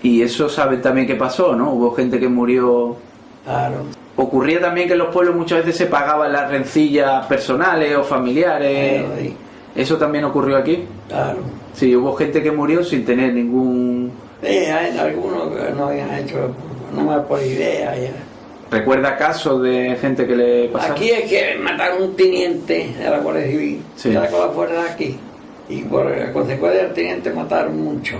Speaker 1: Sí.
Speaker 2: Y eso saben también que pasó, ¿no? Hubo gente que murió.
Speaker 1: Claro.
Speaker 2: Ocurría también que en los pueblos muchas veces se pagaban las rencillas personales o familiares.
Speaker 1: Sí.
Speaker 2: ¿Eso también ocurrió aquí?
Speaker 1: Claro.
Speaker 2: Sí, hubo gente que murió sin tener ningún...
Speaker 1: Sí, hay algunos que no habían hecho, no más por idea. Ya.
Speaker 2: ¿Recuerda casos de gente que le pasaba?
Speaker 1: Aquí es que mataron un teniente de la Guardia Civil,
Speaker 2: Sí.
Speaker 1: ya con la fuerza de aquí. Y por consecuencia del teniente mataron mucho.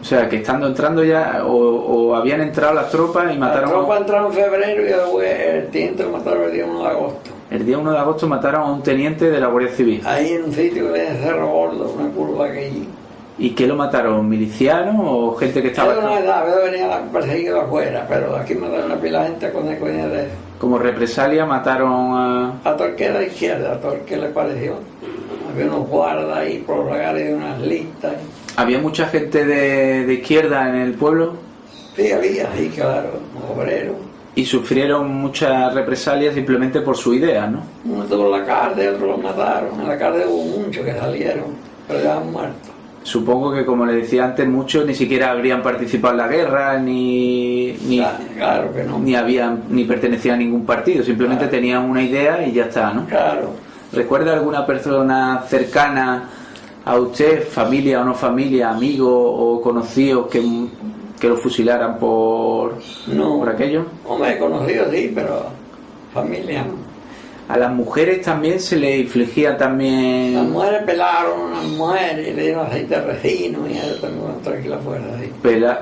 Speaker 2: O sea, que entrando ya, o habían entrado las tropas y mataron...
Speaker 1: La tropa entró en febrero y después el teniente lo mataron el día 1 de agosto.
Speaker 2: El día 1 de agosto mataron a un teniente de la Guardia Civil.
Speaker 1: Ahí en un sitio que es Cerro Gordo, una curva que allí.
Speaker 2: ¿Y qué lo mataron? ¿Milicianos o gente que estaba...
Speaker 1: Era una edad, venía perseguido afuera, pero aquí mataron una pila de gente a consecuencia de eso.
Speaker 2: Como represalia mataron a...
Speaker 1: A todo el que era de izquierda, a todo el que le pareció. Había unos guardas ahí por los lugares de unas listas.
Speaker 2: ¿Había mucha gente de izquierda en el pueblo?
Speaker 1: Sí, había, sí, claro, obreros.
Speaker 2: Y sufrieron muchas represalias simplemente por su idea, ¿no?
Speaker 1: Uno estuvo en la cárcel, otros lo mataron. En la cárcel hubo muchos que salieron, pero ya han muerto.
Speaker 2: supongo que, como le decía antes, muchos ni siquiera habrían participado en la guerra,
Speaker 1: Claro que no.
Speaker 2: ni pertenecían a ningún partido, simplemente tenían una idea y ya está, ¿no?
Speaker 1: Claro.
Speaker 2: ¿Recuerda alguna persona cercana a usted, familia o no familia, amigo o conocidos que lo fusilaran por aquello?
Speaker 1: No me he conocido, sí, pero familia no.
Speaker 2: A las mujeres también se les infligía también...
Speaker 1: Las mujeres pelaron a unas mujeres y le dieron aceite de resino y yo tengo tranquila fuera ahí.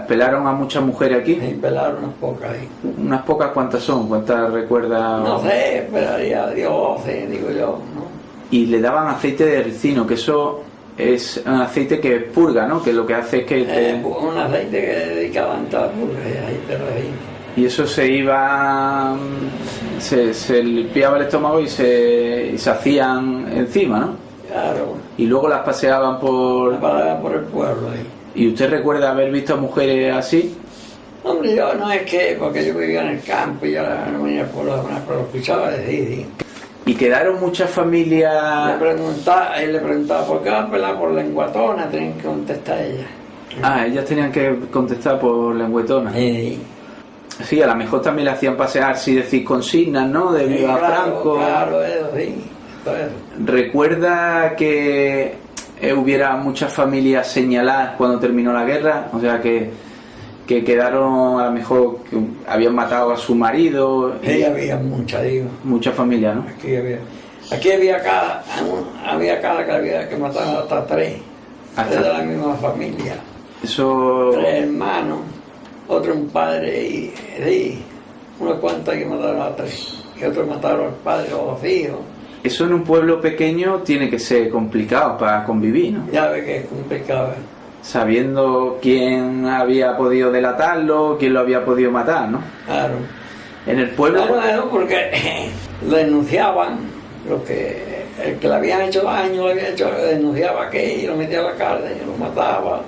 Speaker 2: ¿Pelaron a muchas mujeres aquí?
Speaker 1: Sí, pelaron unas pocas ahí.
Speaker 2: ¿Unas pocas cuántas son? ¿Cuántas recuerda?
Speaker 1: No sé, esperaría 12, digo yo, ¿no?
Speaker 2: Y le daban aceite de ricino, que eso es un aceite que purga, ¿no? Que lo que hace es que...
Speaker 1: Un aceite que dedicaban a la purga y aceite de resino.
Speaker 2: Y eso se iba... Se limpiaba el estómago y se hacían encima, ¿no?
Speaker 1: Claro.
Speaker 2: Y luego las paseaban por
Speaker 1: el pueblo ahí.
Speaker 2: ¿Y usted recuerda haber visto a mujeres así?
Speaker 1: Hombre, yo no es que, porque yo vivía en el campo y yo no venía al pueblo, pero escuchaba decir, ¿sí?
Speaker 2: ¿Y quedaron muchas familias...?
Speaker 1: Él le preguntaba por qué van a pelar por lenguatona, tenían que contestar ella.
Speaker 2: Ellas tenían que contestar por lenguetona.
Speaker 1: Sí.
Speaker 2: Sí, a lo mejor también le hacían pasear, si decir consignas, ¿no? De viva Franco.
Speaker 1: Claro, eso sí. Eso.
Speaker 2: ¿Recuerda que hubiera muchas familias señaladas cuando terminó la guerra? O sea, que quedaron, a lo mejor, que habían matado a su marido.
Speaker 1: Sí, había muchas, digo.
Speaker 2: Muchas familias, ¿no?
Speaker 1: Aquí había cada que mataban hasta 3. De la misma familia.
Speaker 2: Eso...
Speaker 1: 3 hermanos. Otro un padre y sí, unos cuantos que mataron a 3 y otros mataron al padre o a los hijos.
Speaker 2: Eso en un pueblo pequeño tiene que ser complicado para convivir, ¿no?
Speaker 1: Ya ve que es complicado.
Speaker 2: Sabiendo quién había podido delatarlo, quién lo había podido matar, ¿no?
Speaker 1: Claro.
Speaker 2: En el pueblo...
Speaker 1: No, porque lo denunciaban, el que le habían hecho daño, denunciaba que y lo metía a la cárcel, lo mataba.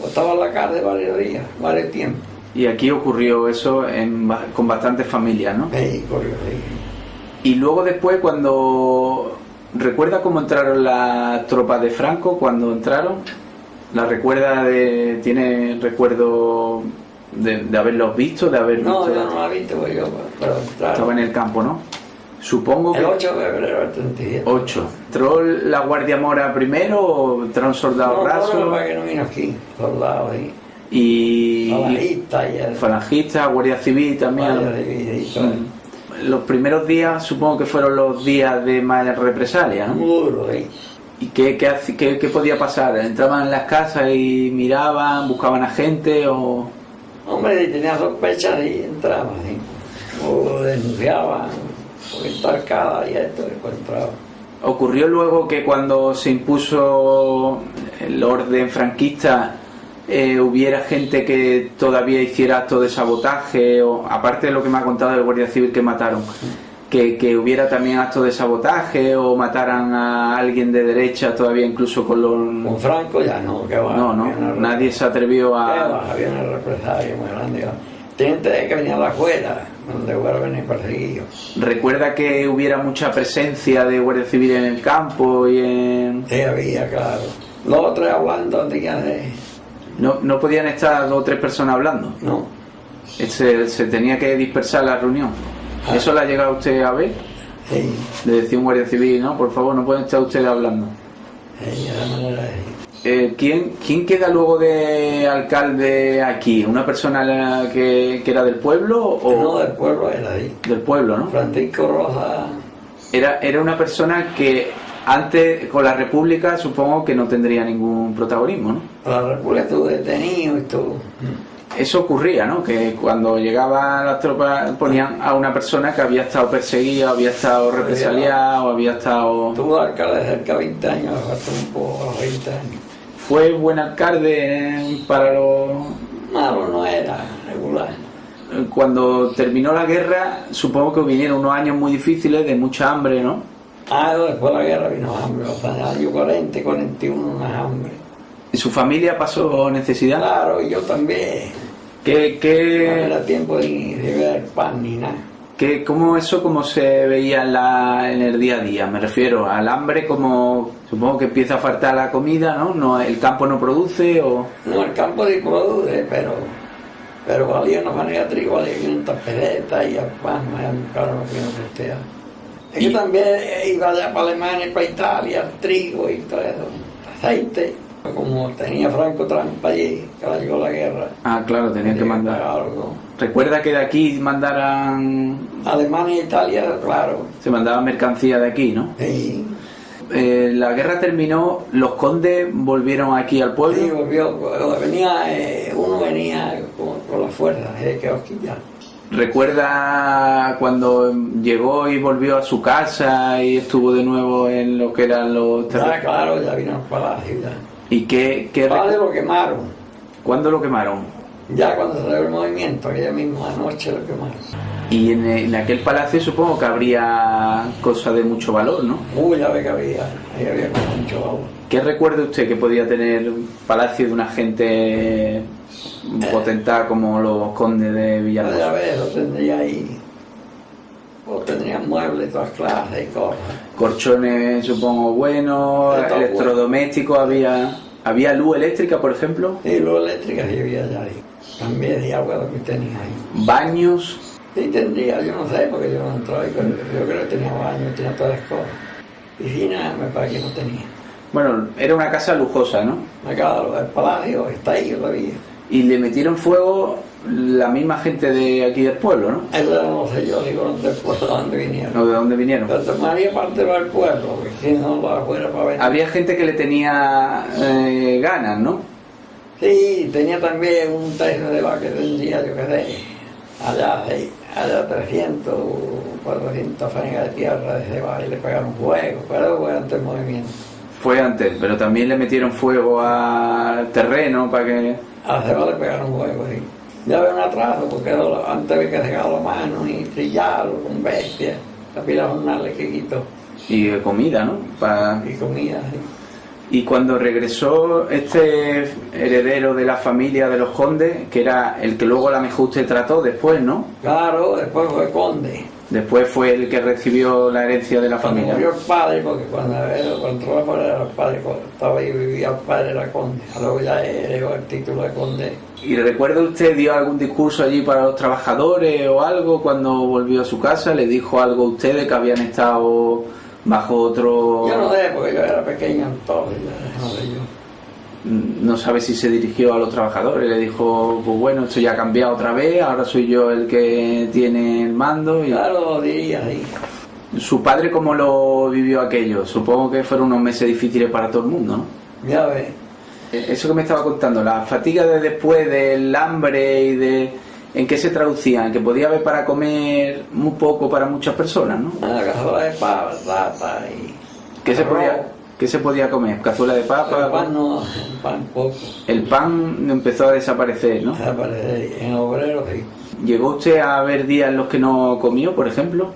Speaker 1: Estaba en la cárcel varios días, varios tiempos.
Speaker 2: Y aquí ocurrió eso con bastantes familias, ¿no?
Speaker 1: Sí, ocurrió, sí.
Speaker 2: Y luego después, cuando... ¿Recuerda cómo entraron las tropas de Franco cuando entraron? ¿La recuerda ¿Tiene recuerdo de haberlos visto? De haber
Speaker 1: no,
Speaker 2: visto
Speaker 1: yo no la he visto, pues yo... Pero
Speaker 2: estaba en el campo, ¿no? Supongo que...
Speaker 1: El 8 de febrero del 37.
Speaker 2: 8. ¿Entró la Guardia Mora primero o entraron soldados rasos?
Speaker 1: No, para que no vino aquí, soldados ahí.
Speaker 2: Y...
Speaker 1: Falangistas,
Speaker 2: Guardia Civil también.
Speaker 1: Guardia Civil, todo.
Speaker 2: Los primeros días supongo que fueron los días de más represalia, ¿no?
Speaker 1: Muy duro, ¿eh?
Speaker 2: ¿Y qué podía pasar? ¿Entraban en las casas y miraban, buscaban a gente o...?
Speaker 1: Hombre, si tenía sospechas y entraban, ¿sí? O denunciaban, o entarcada y esto, después entraban.
Speaker 2: ¿Ocurrió luego que cuando se impuso el orden franquista hubiera gente que todavía hiciera actos de sabotaje, o aparte de lo que me ha contado del Guardia Civil que mataron, que hubiera también actos de sabotaje o mataran a alguien de derecha todavía incluso con los...
Speaker 1: Con Franco ya no, que va.
Speaker 2: No, nadie se atrevió a...
Speaker 1: Había una represalia muy grande. Gente que venía de afuera, donde hubiera venido perseguidos.
Speaker 2: ¿Recuerda que hubiera mucha presencia de Guardia Civil en el campo y en...?
Speaker 1: Sí, había, claro. Los otros hablando, tenía de...
Speaker 2: ¿No podían estar 2 o 3 personas hablando?
Speaker 1: No.
Speaker 2: Se tenía que dispersar la reunión. ¿Eso la ha llegado usted a ver?
Speaker 1: Sí.
Speaker 2: Le decía un guardia civil, no, por favor, no pueden estar ustedes hablando.
Speaker 1: Sí, de la manera de...
Speaker 2: ¿Quién queda luego de alcalde aquí? ¿Una persona que era del pueblo? O...
Speaker 1: No, del pueblo era ahí.
Speaker 2: Del pueblo, ¿no?
Speaker 1: Francisco Rosa.
Speaker 2: Era una persona que antes, con la República, supongo que no tendría ningún protagonismo, ¿no?
Speaker 1: La República estuvo detenido y todo.
Speaker 2: Eso ocurría, ¿no? Que cuando llegaban las tropas ponían a una persona que había estado perseguida, había estado represaliada o había estado...
Speaker 1: Tuvo alcalde de cerca de 20 años, hasta un poco a los 20 años.
Speaker 2: ¿Fue buen alcalde para los...?
Speaker 1: Malo no era, regular.
Speaker 2: Cuando terminó la guerra, supongo que vinieron unos años muy difíciles, de mucha hambre, ¿no?
Speaker 1: Después de la guerra vino hambre, hasta el año 40, 41, una hambre.
Speaker 2: ¿Y su familia pasó necesidad?
Speaker 1: Claro, y yo también.
Speaker 2: ¿Qué?
Speaker 1: No era tiempo de ver pan ni nada.
Speaker 2: ¿Cómo se veía en el día a día? Me refiero al hambre, como supongo que empieza a faltar la comida, ¿no? ¿El campo no produce o...?
Speaker 1: No, el campo sí produce, pero valía una manera de trigo, valía 500 pesetas y el pan, era muy caro lo que no costaba. Es que también iba allá para Alemania y para Italia, trigo y todo eso, aceite. Como tenía Franco trampa allí, que le llegó la guerra.
Speaker 2: Ah, claro, tenían que mandar.
Speaker 1: Algo.
Speaker 2: ¿Recuerda que de aquí mandaran...?
Speaker 1: Alemania e Italia, claro.
Speaker 2: Se mandaba mercancía de aquí, ¿no?
Speaker 1: Sí.
Speaker 2: La guerra terminó, los condes volvieron aquí al pueblo.
Speaker 1: Sí, volvió. Uno venía con la fuerza, que Osquilla.
Speaker 2: ¿Recuerda cuando llegó y volvió a su casa y estuvo de nuevo en lo que eran los
Speaker 1: terrenos? Ya, claro, ya vino al palacio ya.
Speaker 2: ¿Y qué
Speaker 1: lo quemaron.
Speaker 2: ¿Cuándo lo quemaron?
Speaker 1: Ya cuando se dio el movimiento, aquella misma noche lo quemaron.
Speaker 2: Y en aquel palacio supongo que habría cosas de mucho valor, ¿no?
Speaker 1: Ya ve que ahí había mucho valor.
Speaker 2: ¿Qué recuerda usted que podía tener un palacio de una gente potentada como los condes de Villahermosa?
Speaker 1: Ya ves, lo tendría ahí. O tendrían muebles de todas clases y cosas.
Speaker 2: Colchones, supongo, buenos, electrodomésticos, ¿había luz eléctrica, por ejemplo?
Speaker 1: Sí, luz eléctrica sí había ya ahí. También de agua lo que tenía ahí.
Speaker 2: ¿Baños?
Speaker 1: Sí, tendría, yo no sé, porque yo no entraba ahí, pero yo creo que tenía baño, tenía todas las cosas. Piscina, me parece que no tenía.
Speaker 2: Bueno, era una casa lujosa, ¿no?
Speaker 1: Acá, el palacio está ahí todavía.
Speaker 2: Y le metieron fuego la misma gente de aquí del pueblo, ¿no?
Speaker 1: Eso no sé yo, digo, del pueblo, ¿de dónde vinieron?
Speaker 2: ¿O de dónde vinieron?
Speaker 1: Pero tomaría parte del pueblo, porque si no lo afuera para ver.
Speaker 2: Había gente que le tenía ganas, ¿no?
Speaker 1: Sí, tenía también un tercio de vaca que tendría, yo qué sé, allá 300, 400 fanegas de tierra de cebada y le pegaron fuego, pero fue antes del movimiento.
Speaker 2: Fue antes, pero también le metieron fuego al terreno para que...
Speaker 1: A la cebada le pegaron fuego, sí. Ya había un atraso, porque antes había que dejar la mano y trillarlo con bestias, la pila jornales que quitó.
Speaker 2: Y comida, ¿no?
Speaker 1: Y comida, sí.
Speaker 2: Y cuando regresó este heredero de la familia de los condes, que era el que luego a lo mejor usted trató después, ¿no?
Speaker 1: Claro, después fue conde.
Speaker 2: Después fue el que recibió la herencia de la familia.
Speaker 1: Murió el padre, porque cuando entró la familia era el padre, estaba ahí vivía el padre era conde. Luego ya heredó el título de conde.
Speaker 2: ¿Y recuerda usted, dio algún discurso allí para los trabajadores o algo cuando volvió a su casa? ¿Le dijo algo a ustedes que habían estado bajo otro...?
Speaker 1: Yo no sé, porque yo era pequeño entonces, no sé yo.
Speaker 2: No sabe si se dirigió a los trabajadores, le dijo, pues bueno, esto ya ha cambiado otra vez, ahora soy yo el que tiene el mando. Y...
Speaker 1: Claro, diría, sí.
Speaker 2: ¿Su padre cómo lo vivió aquello? Supongo que fueron unos meses difíciles para todo el mundo, ¿no?
Speaker 1: Ya ves.
Speaker 2: Eso que me estaba contando, la fatiga de después del hambre y de... ¿En qué se traducían? Que podía haber para comer muy poco para muchas personas, ¿no?
Speaker 1: Cazuela de papa, plata y...
Speaker 2: ¿Qué se podía comer? ¿Cazuela de papa?
Speaker 1: El pan no, el pan poco.
Speaker 2: El pan empezó a desaparecer, ¿no?
Speaker 1: Desaparecer, en obrero sí.
Speaker 2: ¿Llegó usted a ver días en los que no comió, por ejemplo?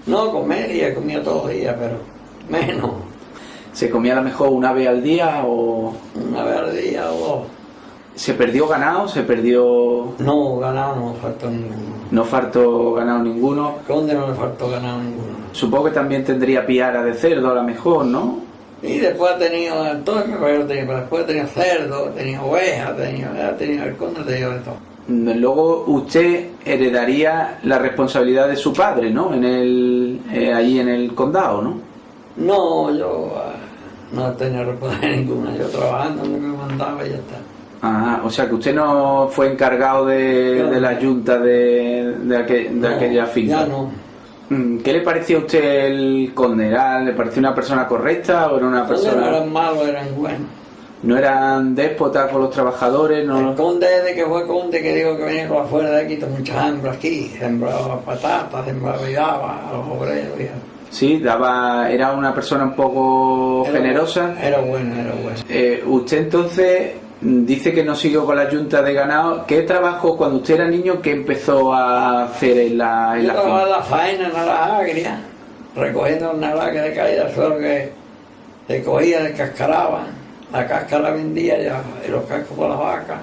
Speaker 1: No, comía todos los días, pero menos.
Speaker 2: ¿Se comía a lo mejor una vez al día o...?
Speaker 1: Una vez al día o dos.
Speaker 2: ¿Se perdió ganado? ¿Se perdió...?
Speaker 1: No, ganado no faltó ninguno.
Speaker 2: ¿No faltó ganado ninguno?
Speaker 1: Conde no le faltó ganado ninguno.
Speaker 2: Supongo que también tendría piara de cerdo a lo mejor, ¿no?
Speaker 1: Y después ha tenido, todo el pero después tenía cerdo, tenía ovejas, tenía el conde, tenía de todo.
Speaker 2: Luego usted heredaría la responsabilidad de su padre, ¿no? Allí en el condado, ¿no?
Speaker 1: No, yo no tenía responsabilidad ninguna, yo trabajando en lo que me mandaba y ya está.
Speaker 2: Ajá, o sea que usted no fue encargado de la junta de aquella finca.
Speaker 1: Ya no.
Speaker 2: ¿Qué le parecía a usted el conde? ¿Le pareció una persona correcta o era una persona...?
Speaker 1: No eran malos, eran buenos.
Speaker 2: ¿No eran déspotas con los trabajadores? ¿No?
Speaker 1: El conde desde que fue conde, que digo que venía con afuera de aquí, con mucha hambre aquí, sembraba patatas, sembraba y daba a los obreros.
Speaker 2: Sí, era una persona un poco generosa.
Speaker 1: Era bueno.
Speaker 2: Usted entonces dice que no siguió con la junta de ganado. ¿Qué trabajo cuando usted era niño que empezó a hacer en la
Speaker 1: finca? Yo trabajaba en la faena, en la agria, recogiendo el naranja de caída al suelo que se cogía, descascaraba. La cáscara vendía ya, y los cascos por las vacas,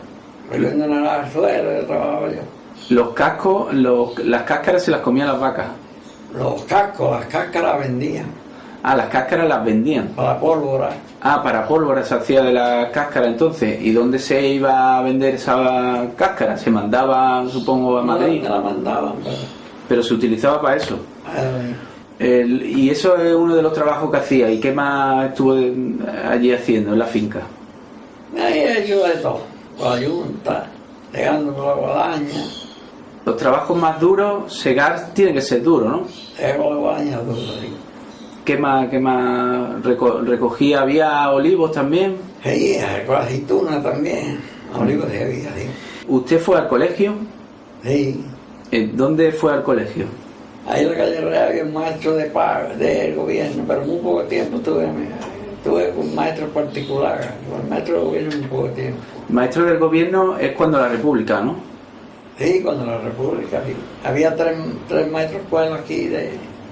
Speaker 1: recogiendo naranja al suelo, yo trabajaba yo.
Speaker 2: Los cascos, las cáscaras se las comían las vacas.
Speaker 1: Los cascos, las cáscaras vendían
Speaker 2: Ah, las cáscaras las vendían.
Speaker 1: para pólvora.
Speaker 2: Ah, para pólvora se hacía de la cáscara entonces. ¿Y dónde se iba a vender esa cáscara? Se mandaba, supongo, a Madrid.
Speaker 1: No la mandaban,
Speaker 2: Pero se utilizaba para eso.
Speaker 1: pero
Speaker 2: Y eso es uno de los trabajos que hacía. ¿Y qué más estuvo allí haciendo en la finca?
Speaker 1: ahí he hecho de todo. Con la yunta, llegando con la guadaña,
Speaker 2: Los trabajos más duros, segar tiene que ser duro, ¿no?
Speaker 1: llego con la guadaña duro. Sí.
Speaker 2: ¿Qué más recogía? ¿Había olivos también?
Speaker 1: Sí, con la aceituna también. Olivos de había, sí.
Speaker 2: ¿Usted fue al colegio?
Speaker 1: Sí.
Speaker 2: ¿Dónde fue al colegio?
Speaker 1: Ahí en la calle Real había un maestro de pago del gobierno, pero muy poco tiempo tuve un maestro particular. El maestro del gobierno muy poco tiempo.
Speaker 2: Maestro del gobierno es cuando la República, ¿no?
Speaker 1: Sí, cuando la República. Sí. Había tres maestros pueblos aquí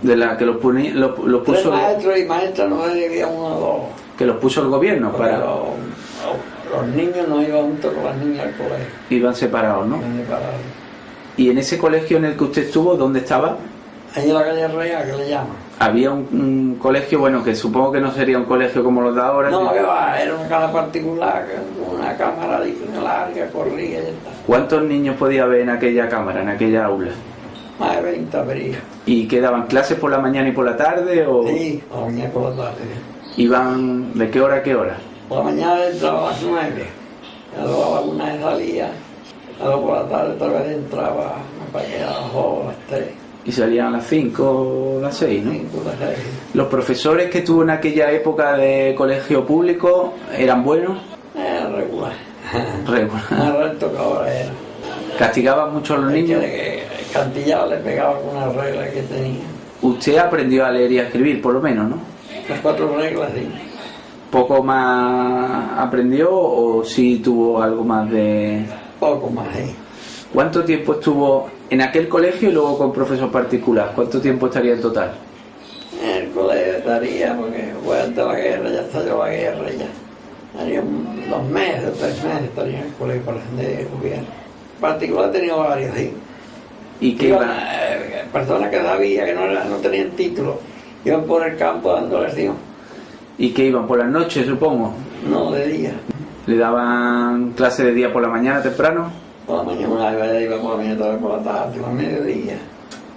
Speaker 2: De la que los
Speaker 1: tres
Speaker 2: puso
Speaker 1: maestros y maestras, no había uno o dos.
Speaker 2: que los puso el gobierno
Speaker 1: Porque
Speaker 2: para
Speaker 1: los niños no iban juntos con las niñas al colegio.
Speaker 2: iban separados, ¿no?
Speaker 1: Iban separados.
Speaker 2: Y en ese colegio en el que usted estuvo, ¿dónde estaba?
Speaker 1: Ahí en la calle Real, que le llaman.
Speaker 2: Había un colegio, bueno, que supongo que no sería un colegio como los de ahora.
Speaker 1: No, que va, era una casa particular, con una cámara larga, corría y ya está.
Speaker 2: ¿Cuántos niños podía haber en aquella cámara, en aquella aula?
Speaker 1: Más de 20 habría.
Speaker 2: ¿Y qué daban clases por la mañana y por la tarde? ¿O
Speaker 1: Sí, a la mañana por la tarde.
Speaker 2: iban de qué hora a qué hora?
Speaker 1: Por la mañana entraba a las 9, a la una vez salía, luego por la tarde tal vez entraba, me parece que a las 2, a las 3,
Speaker 2: Y salían a las 5 o las 6, ¿no?
Speaker 1: 5, a las 6.
Speaker 2: ¿Los profesores que tuvo en aquella época de colegio público eran buenos?
Speaker 1: Era regular.
Speaker 2: Regular.
Speaker 1: Más recto que ahora era.
Speaker 2: ¿Castigaban mucho a los niños?
Speaker 1: El cantillado le pegaba con una regla que tenía.
Speaker 2: Usted aprendió a leer y a escribir, por lo menos, ¿no?
Speaker 1: Las 4 reglas, sí.
Speaker 2: ¿Poco más aprendió o sí tuvo algo más de...?
Speaker 1: Poco más, sí.
Speaker 2: ¿Cuánto tiempo estuvo en aquel colegio y luego con profesor particular? ¿Cuánto tiempo estaría en total?
Speaker 1: En el colegio estaría, porque fue antes de la guerra, ya estalló la guerra ya. Haría 2 meses, 3 meses estaría en el colegio para de gobierno. En particular he tenido varios, sí.
Speaker 2: ¿Y qué
Speaker 1: Iban,
Speaker 2: iban?
Speaker 1: personas que sabía que no tenían título, iban por el campo dando lección.
Speaker 2: ¿Y qué iban? ¿Por las noches, supongo?
Speaker 1: No, de día.
Speaker 2: ¿Le daban clase de día por la mañana temprano?
Speaker 1: Por la mañana una vez iba por la mañana, otra vez por la tarde, por el mediodía.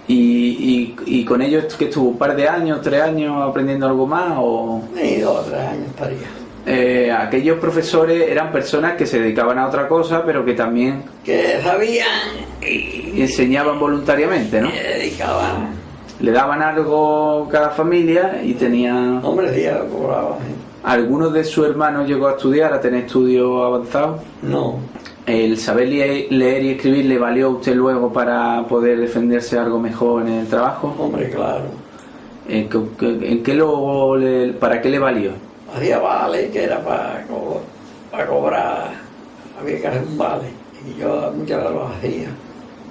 Speaker 2: ¿Y con ellos que estuvo un par de años, 3 años aprendiendo algo más? ¿O
Speaker 1: Y 2 o 3 años estaría.
Speaker 2: aquellos profesores eran personas que se dedicaban a otra cosa, pero que también
Speaker 1: Que sabían y
Speaker 2: enseñaban voluntariamente, ¿no?
Speaker 1: se dedicaban.
Speaker 2: Le daban algo a cada familia y tenían...
Speaker 1: Hombre, sí, lo cobraban. ¿Sí?
Speaker 2: ¿Algunos de sus hermanos llegó a estudiar, a tener estudios avanzados?
Speaker 1: No.
Speaker 2: ¿El saber leer y escribir le valió a usted luego para poder defenderse algo mejor en el trabajo?
Speaker 1: Hombre, claro.
Speaker 2: ¿En qué luego para qué le valió?
Speaker 1: Hacía vale, que era para cobrar. Había que hacer un vale. Y yo muchas veces lo hacía.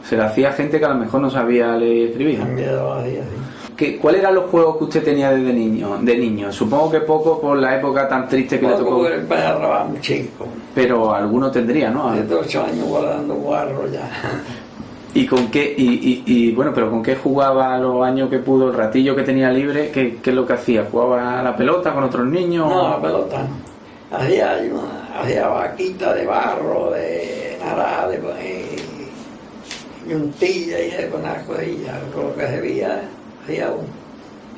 Speaker 2: Se lo hacía a gente que a lo mejor no sabía leer y escribir.
Speaker 1: También lo hacía, sí.
Speaker 2: ¿Cuáles eran los juegos que usted tenía desde niño? Supongo que poco por la época tan triste que le tocó.
Speaker 1: Porque empecé a robar muy chico.
Speaker 2: Pero alguno tendría, ¿no?
Speaker 1: Desde 8 años guardando guarro ya.
Speaker 2: ¿Y con qué? Bueno, pero ¿con qué jugaba los años que pudo, el ratillo que tenía libre? ¿Qué es lo que hacía? ¿Jugaba a la pelota con otros niños?
Speaker 1: No, la pelota no. Hacía vaquita de barro, de naranja, y untilla y con las codillas, con lo que se veía, hacía uno.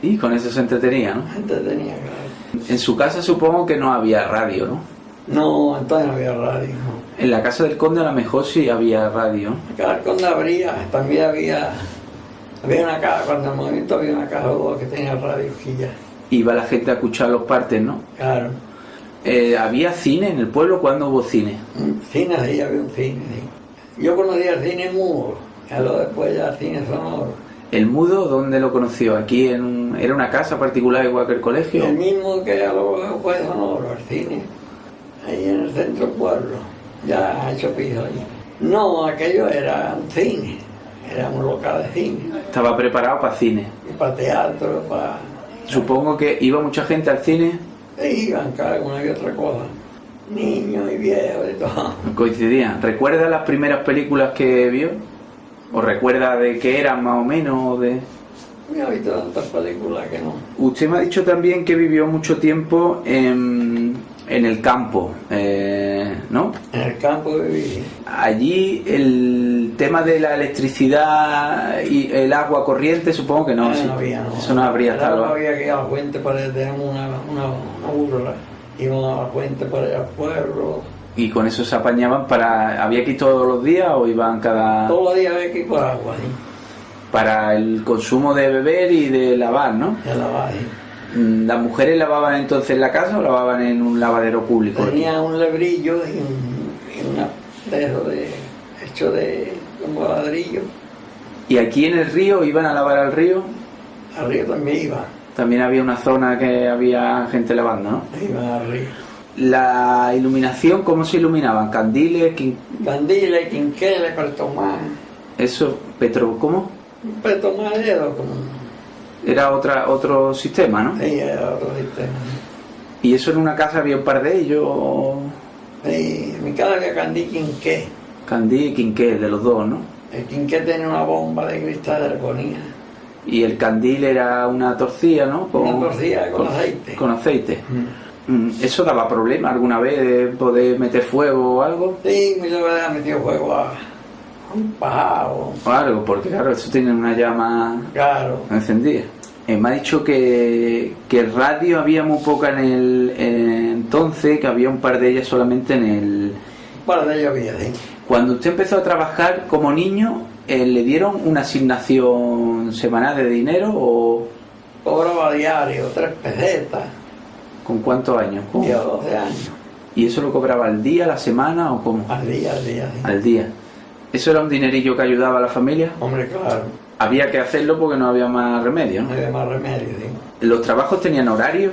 Speaker 2: Y con eso se entretenía, ¿no?
Speaker 1: La gente tenía, claro.
Speaker 2: En su casa supongo que no había radio, ¿no?
Speaker 1: No, entonces no había radio, no.
Speaker 2: En la casa del conde a lo mejor sí había radio.
Speaker 1: Acá cuando habría, también había una casa, cuando en el movimiento había una casa o dos que tenía radio aquí ya.
Speaker 2: Iba la gente a escuchar los partes, ¿no?
Speaker 1: Claro.
Speaker 2: ¿Había cine en el pueblo? ¿Cuándo hubo cine?
Speaker 1: Cine, sí, había un cine, sí. Yo conocía el cine mudo, y luego después ya el cine sonoro.
Speaker 2: ¿El mudo dónde lo conoció? ¿Aquí era una casa particular igual que el colegio?
Speaker 1: El mismo que a luego después sonoro, el cine, ahí en el centro del pueblo, ya ha hecho piso allí. No, aquello era un cine, era un local de cine,
Speaker 2: Estaba preparado para cine.
Speaker 1: y para teatro, para...
Speaker 2: Supongo que iba mucha gente al cine.
Speaker 1: Iban cada una y otra cosa, niños y viejos y todo.
Speaker 2: Coincidían. ¿Recuerda las primeras películas que vio? ¿O recuerda de qué eran más o menos?
Speaker 1: No he visto tantas películas que no.
Speaker 2: Usted me ha dicho también que vivió mucho tiempo en el campo, ¿no?
Speaker 1: En el campo viví.
Speaker 2: Allí el tema de la electricidad y el agua corriente, supongo que no.
Speaker 1: No,
Speaker 2: sí.
Speaker 1: no había, no.
Speaker 2: Eso no habría
Speaker 1: Claro,
Speaker 2: estado.
Speaker 1: no había que ir a la fuente para tenemos una burla. Íbamos a la fuente para ir al pueblo.
Speaker 2: Y con eso se apañaban ¿había que ir todos los días o iban cada...?
Speaker 1: Todos los días había que ir por agua, ¿sí?
Speaker 2: Para el consumo de beber y de lavar, ¿no?
Speaker 1: De lavar, ¿sí?
Speaker 2: ¿Las mujeres lavaban entonces en la casa o lavaban en un lavadero público?
Speaker 1: Tenía un lebrillo y una dedo hecho de un ladrillo.
Speaker 2: ¿Y aquí en el río iban a lavar al río?
Speaker 1: Al río también iba.
Speaker 2: También había una zona que había gente lavando, ¿no?
Speaker 1: Iba al río.
Speaker 2: La iluminación, ¿cómo se iluminaban? ¿Candiles?
Speaker 1: Candiles, quinqueles, pertomás.
Speaker 2: Eso, ¿cómo?
Speaker 1: Un pertomás era como...
Speaker 2: Era otro sistema, ¿no?
Speaker 1: Sí, era otro sistema.
Speaker 2: ¿Y eso en una casa había un par de ellos?
Speaker 1: Sí, en mi casa había candí y quinqué.
Speaker 2: Candí y quinqué, de los dos, ¿no?
Speaker 1: El quinqué tenía una bomba de cristal de argonía.
Speaker 2: Y el candil era una torcilla, ¿no?
Speaker 1: Una torcilla con aceite.
Speaker 2: Con aceite. ¿Eso daba problema alguna vez de poder meter fuego o algo?
Speaker 1: Sí, muchas veces ha metido fuego a un pájaro.
Speaker 2: O algo, porque claro, eso tiene una llama
Speaker 1: Claro.
Speaker 2: encendida. Me ha dicho que radio había muy poca entonces, que había un par de ellas solamente en el...
Speaker 1: Para de ello había, sí.
Speaker 2: Cuando usted empezó a trabajar como niño, ¿le dieron una asignación semanal de dinero o...?
Speaker 1: Cobraba diario, 3 pesetas.
Speaker 2: ¿Con cuántos años? ¿Cómo?
Speaker 1: Yo 12 años.
Speaker 2: ¿Y eso lo cobraba al día, a la semana o cómo?
Speaker 1: Al día, sí.
Speaker 2: Al día. ¿Eso era un dinerillo que ayudaba a la familia?
Speaker 1: Hombre, claro.
Speaker 2: Había que hacerlo porque no había más remedio,
Speaker 1: No
Speaker 2: ¿no?
Speaker 1: había más remedio, sí.
Speaker 2: ¿Los trabajos tenían horarios?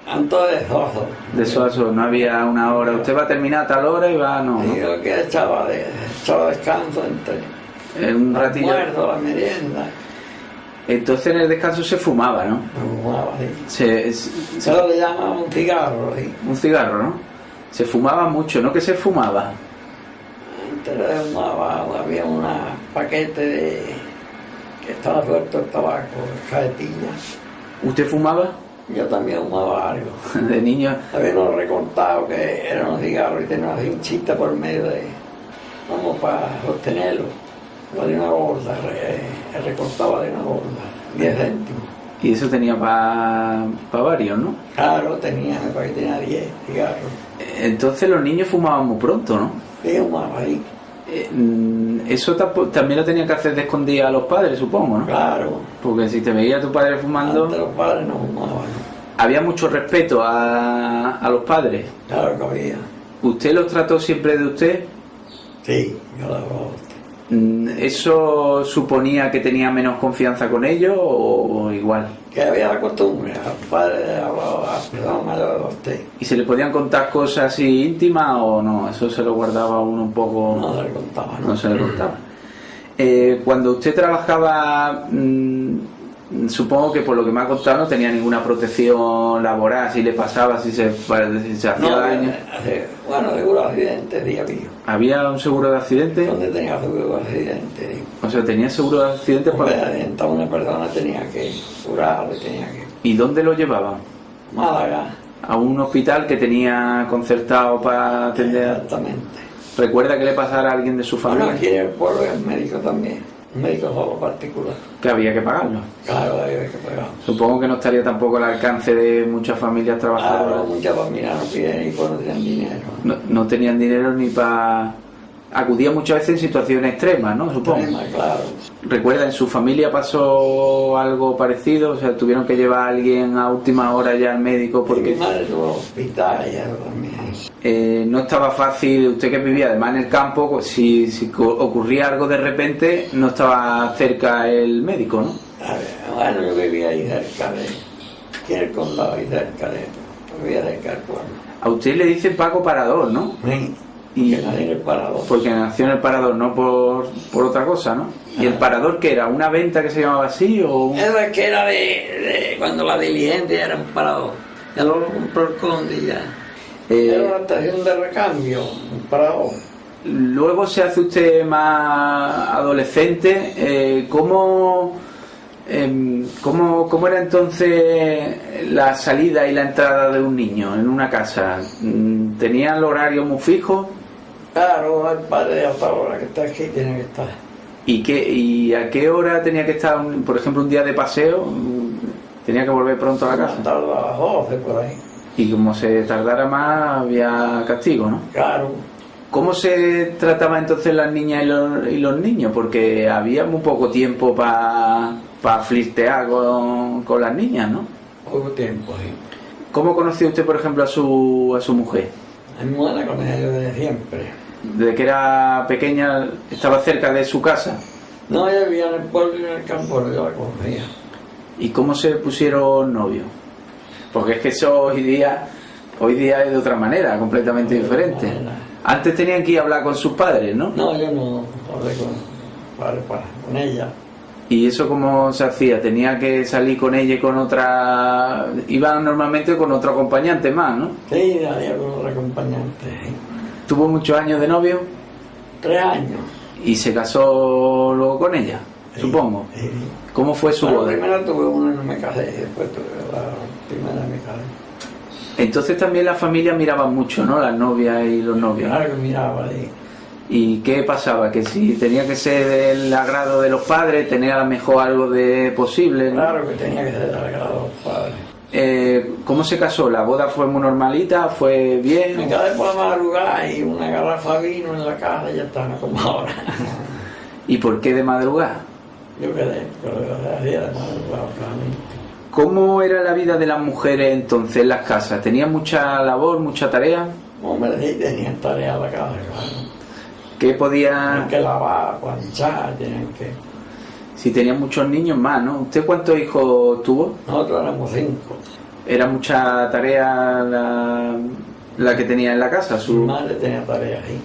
Speaker 1: Antes de zozo.
Speaker 2: De eso a eso, no había una hora. Usted va a terminar a tal hora y va, no.
Speaker 1: Y yo que echaba descanso entre
Speaker 2: Un
Speaker 1: el
Speaker 2: ratillo.
Speaker 1: almuerzo, la merienda.
Speaker 2: Entonces en el descanso se fumaba, ¿no?
Speaker 1: Me fumaba, sí.
Speaker 2: Se-
Speaker 1: Eso le llamaban un cigarro, sí.
Speaker 2: un cigarro, ¿no? Se fumaba mucho, ¿no? Que se fumaba.
Speaker 1: Antes le fumaba, había un paquete que estaba suelto el tabaco, cajetillas.
Speaker 2: ¿Usted fumaba?
Speaker 1: Yo también fumaba algo.
Speaker 2: De niño.
Speaker 1: Había unos recortados que eran unos cigarros y tenía una cinchita por medio como para sostenerlo. Lo de una gorda, recortaba de una gorda, 10 céntimos.
Speaker 2: Y eso tenía para varios, ¿no?
Speaker 1: Claro, me parece que tenía 10 cigarros.
Speaker 2: Entonces los niños fumaban muy pronto, ¿no?
Speaker 1: Sí, fumaba ahí.
Speaker 2: Eso también lo tenían que hacer de escondida a los padres, supongo, ¿no?
Speaker 1: Claro.
Speaker 2: Porque si te veía tu padre fumando...
Speaker 1: Antes los padres no fumaban.
Speaker 2: Había mucho respeto a los padres.
Speaker 1: Claro que había.
Speaker 2: ¿Usted los trató siempre de usted?
Speaker 1: Sí, yo la hablaba.
Speaker 2: ¿Eso suponía que tenía menos confianza con ellos o igual?
Speaker 1: Que había la costumbre, a los padres hablaba a personas mayores de usted.
Speaker 2: ¿Y se le podían contar cosas así íntimas o no? Eso se lo guardaba uno un poco...
Speaker 1: No se le contaba, ¿no?
Speaker 2: No se le contaba. Cuando usted trabajaba, supongo que por lo que me ha contado no tenía ninguna protección laboral, si le pasaba, si se hacía
Speaker 1: No,
Speaker 2: daño.
Speaker 1: bueno, seguro de accidentes, día mío.
Speaker 2: ¿Había un seguro de accidente?
Speaker 1: ¿Dónde tenía seguro de accidentes?
Speaker 2: O sea, tenía seguro de accidente
Speaker 1: Porque
Speaker 2: para...
Speaker 1: accidentar a una persona tenía que curarle, tenía que...
Speaker 2: ¿Y dónde lo llevaban?
Speaker 1: Málaga.
Speaker 2: A un hospital que tenía concertado para atender.
Speaker 1: Exactamente.
Speaker 2: ¿Recuerda que le pasara a alguien de su
Speaker 1: Bueno,
Speaker 2: familia?
Speaker 1: aquí en el pueblo hay un médico también, un médico solo particular.
Speaker 2: Que había que pagarlo.
Speaker 1: Claro, había que pagar.
Speaker 2: Supongo que no estaría tampoco al alcance de muchas familias
Speaker 1: Claro,
Speaker 2: trabajadoras.
Speaker 1: muchas familias no piden y pues no tienen dinero.
Speaker 2: No tenían dinero ni para... Acudían muchas veces en situaciones extremas, ¿no? Supongo.
Speaker 1: Extrema, claro.
Speaker 2: ¿Recuerda, en su familia pasó algo parecido? O sea, tuvieron que llevar a alguien a última hora ya al médico
Speaker 1: Mi
Speaker 2: porque...
Speaker 1: madre tuvo hospital y eso también.
Speaker 2: No estaba fácil, usted que vivía además en el campo, pues, si ocurría algo de repente, no estaba cerca el médico, ¿no?
Speaker 1: A ver, bueno, yo vivía ahí cerca aquí en el condado, ahí cerca vivía cerca del pueblo.
Speaker 2: A usted le dicen Paco Parador, ¿no?
Speaker 1: Sí,
Speaker 2: Y-
Speaker 1: que nadie en el parador.
Speaker 2: Porque nació en el Parador, no por otra cosa, ¿no? ¿Y el Parador qué era? ¿Una venta que se llamaba así o...?
Speaker 1: Era que era de cuando la diligencia era un parador. Ya lo compró el conde y ya. Era una estación de recambio, un parador.
Speaker 2: Luego se hace usted más adolescente. ¿Cómo era entonces la salida y la entrada de un niño en una casa? ¿Tenía el horario muy fijo?
Speaker 1: Claro, el padre hasta la hora que está aquí tiene que estar.
Speaker 2: ¿Y a qué hora tenía que estar, por ejemplo, un día de paseo? ¿Tenía que volver pronto a la casa?
Speaker 1: Tarda a las 12 por ahí.
Speaker 2: Y como se tardara más, había castigo, ¿no?
Speaker 1: Claro.
Speaker 2: ¿Cómo se trataba entonces las niñas y los niños? Porque había muy poco tiempo para flirtear con las niñas, ¿no?
Speaker 1: Poco tiempo, sí.
Speaker 2: ¿Cómo conoció usted, por ejemplo, a su mujer?
Speaker 1: Es buena con ella desde siempre.
Speaker 2: Desde que era pequeña, estaba cerca de su casa.
Speaker 1: No, ella vivía en el pueblo y en el campo, pero yo la conocía.
Speaker 2: ¿Y cómo se pusieron novios? Porque es que eso hoy día es de otra manera, completamente diferente. Antes tenían que ir a hablar con sus padres, ¿no?
Speaker 1: No, yo no hablé con ella.
Speaker 2: ¿Y eso cómo se hacía? ¿Tenía que salir con ella y con otra...? Iban normalmente con otro acompañante más, ¿no?
Speaker 1: Sí, había con otro acompañante. Sí.
Speaker 2: ¿Tuvo muchos años de novio?
Speaker 1: 3 años.
Speaker 2: ¿Y se casó luego con ella?
Speaker 1: Sí,
Speaker 2: supongo.
Speaker 1: Sí.
Speaker 2: ¿Cómo fue su boda?
Speaker 1: Primero tuve una y no me casé, y después tuve la primera y me casé.
Speaker 2: Entonces también la familia miraba mucho, ¿no? Las novias y los novios.
Speaker 1: Claro que miraba ahí.
Speaker 2: ¿Y qué pasaba? Que si tenía que ser del agrado de los padres, tenía a lo mejor algo de posible, ¿no?
Speaker 1: Claro que tenía que ser del agrado de los padres.
Speaker 2: ¿Cómo se casó? ¿La boda fue muy normalita? ¿Fue bien?
Speaker 1: Me casé por la madrugada y una garrafa de vino en la casa y ya está, no como ahora.
Speaker 2: ¿Y por qué de madrugada?
Speaker 1: Yo quedé, pero así era de madrugada, claramente.
Speaker 2: ¿Cómo era la vida de las mujeres entonces en las casas? ¿Tenían mucha labor, mucha tarea?
Speaker 1: Hombre, sí, tenían tarea en la casa, claro.
Speaker 2: ¿Qué podía...?
Speaker 1: Tenían que lavar, planchar, tenían que...
Speaker 2: Si tenían muchos niños más, ¿no? ¿Usted cuántos hijos tuvo?
Speaker 1: Nosotros éramos 5.
Speaker 2: ¿Era mucha tarea la que tenía en la casa?
Speaker 1: Mi madre tenía tarea ahí.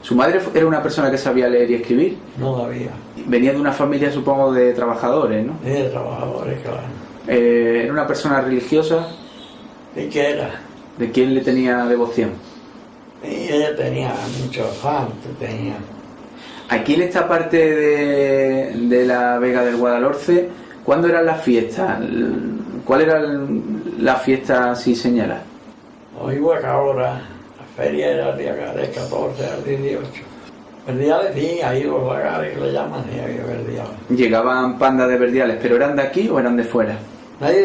Speaker 2: ¿Su madre era una persona que sabía leer y escribir?
Speaker 1: No había.
Speaker 2: Venía de una familia, supongo, de trabajadores, ¿no?
Speaker 1: De trabajadores, claro.
Speaker 2: ¿Era una persona religiosa?
Speaker 1: ¿Y qué era?
Speaker 2: ¿De quién le tenía devoción?
Speaker 1: Y ella tenía muchos santos, tenía...
Speaker 2: Aquí en esta parte de la Vega del Guadalhorce, ¿cuándo eran las fiestas? ¿Cuál era la fiesta así señalada?
Speaker 1: Hoy ahora, la feria era el día del 14 al 18. Verdiales sí, ahí los lagares que le llaman, sí, había verdiales.
Speaker 2: Llegaban pandas de verdiales, ¿pero eran de aquí o eran de fuera?
Speaker 1: Ahí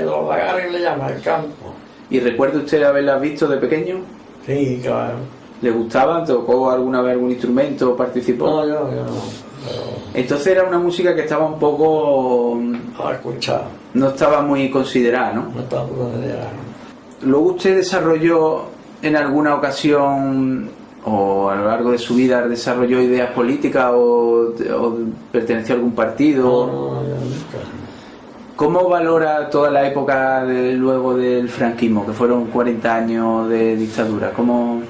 Speaker 1: los lagares que le llaman, el campo.
Speaker 2: ¿Y recuerda usted haberlas visto de pequeño?
Speaker 1: Sí, claro.
Speaker 2: ¿Le gustaban? ¿Tocó alguna vez algún instrumento? ¿Participó?
Speaker 1: No, yo no. Pero
Speaker 2: Entonces era una música que estaba un poco...
Speaker 1: a escuchar,
Speaker 2: no estaba muy considerada, ¿no?
Speaker 1: no estaba por considerar.
Speaker 2: Luego usted desarrolló en alguna ocasión o a lo largo de su vida desarrolló ideas políticas o perteneció a algún partido.
Speaker 1: No, yo nunca.
Speaker 2: ¿Cómo valora toda la época luego del franquismo, que fueron 40 años de dictadura? ¿Cómo...?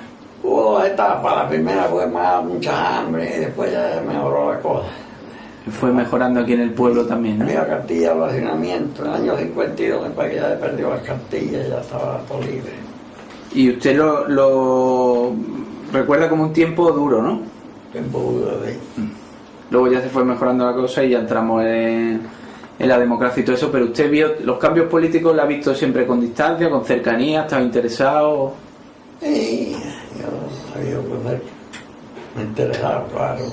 Speaker 1: Hubo 2 etapas, la primera fue más mucha hambre y después ya mejoró la cosa.
Speaker 2: Fue mejorando aquí en el pueblo también, ¿no?
Speaker 1: Había cartilla de racionamiento, en el año 52 me parece que ya perdió las cartillas, ya estaba todo libre.
Speaker 2: Y usted lo recuerda como un tiempo duro, ¿no?
Speaker 1: Tiempo duro de ahí.
Speaker 2: Luego ya se fue mejorando la cosa y ya entramos en la democracia y todo eso, pero usted vio los cambios políticos, ¿la ha visto siempre con distancia, con cercanía, estaba interesado?
Speaker 1: Sí, yo sabía que me interesaba, claro.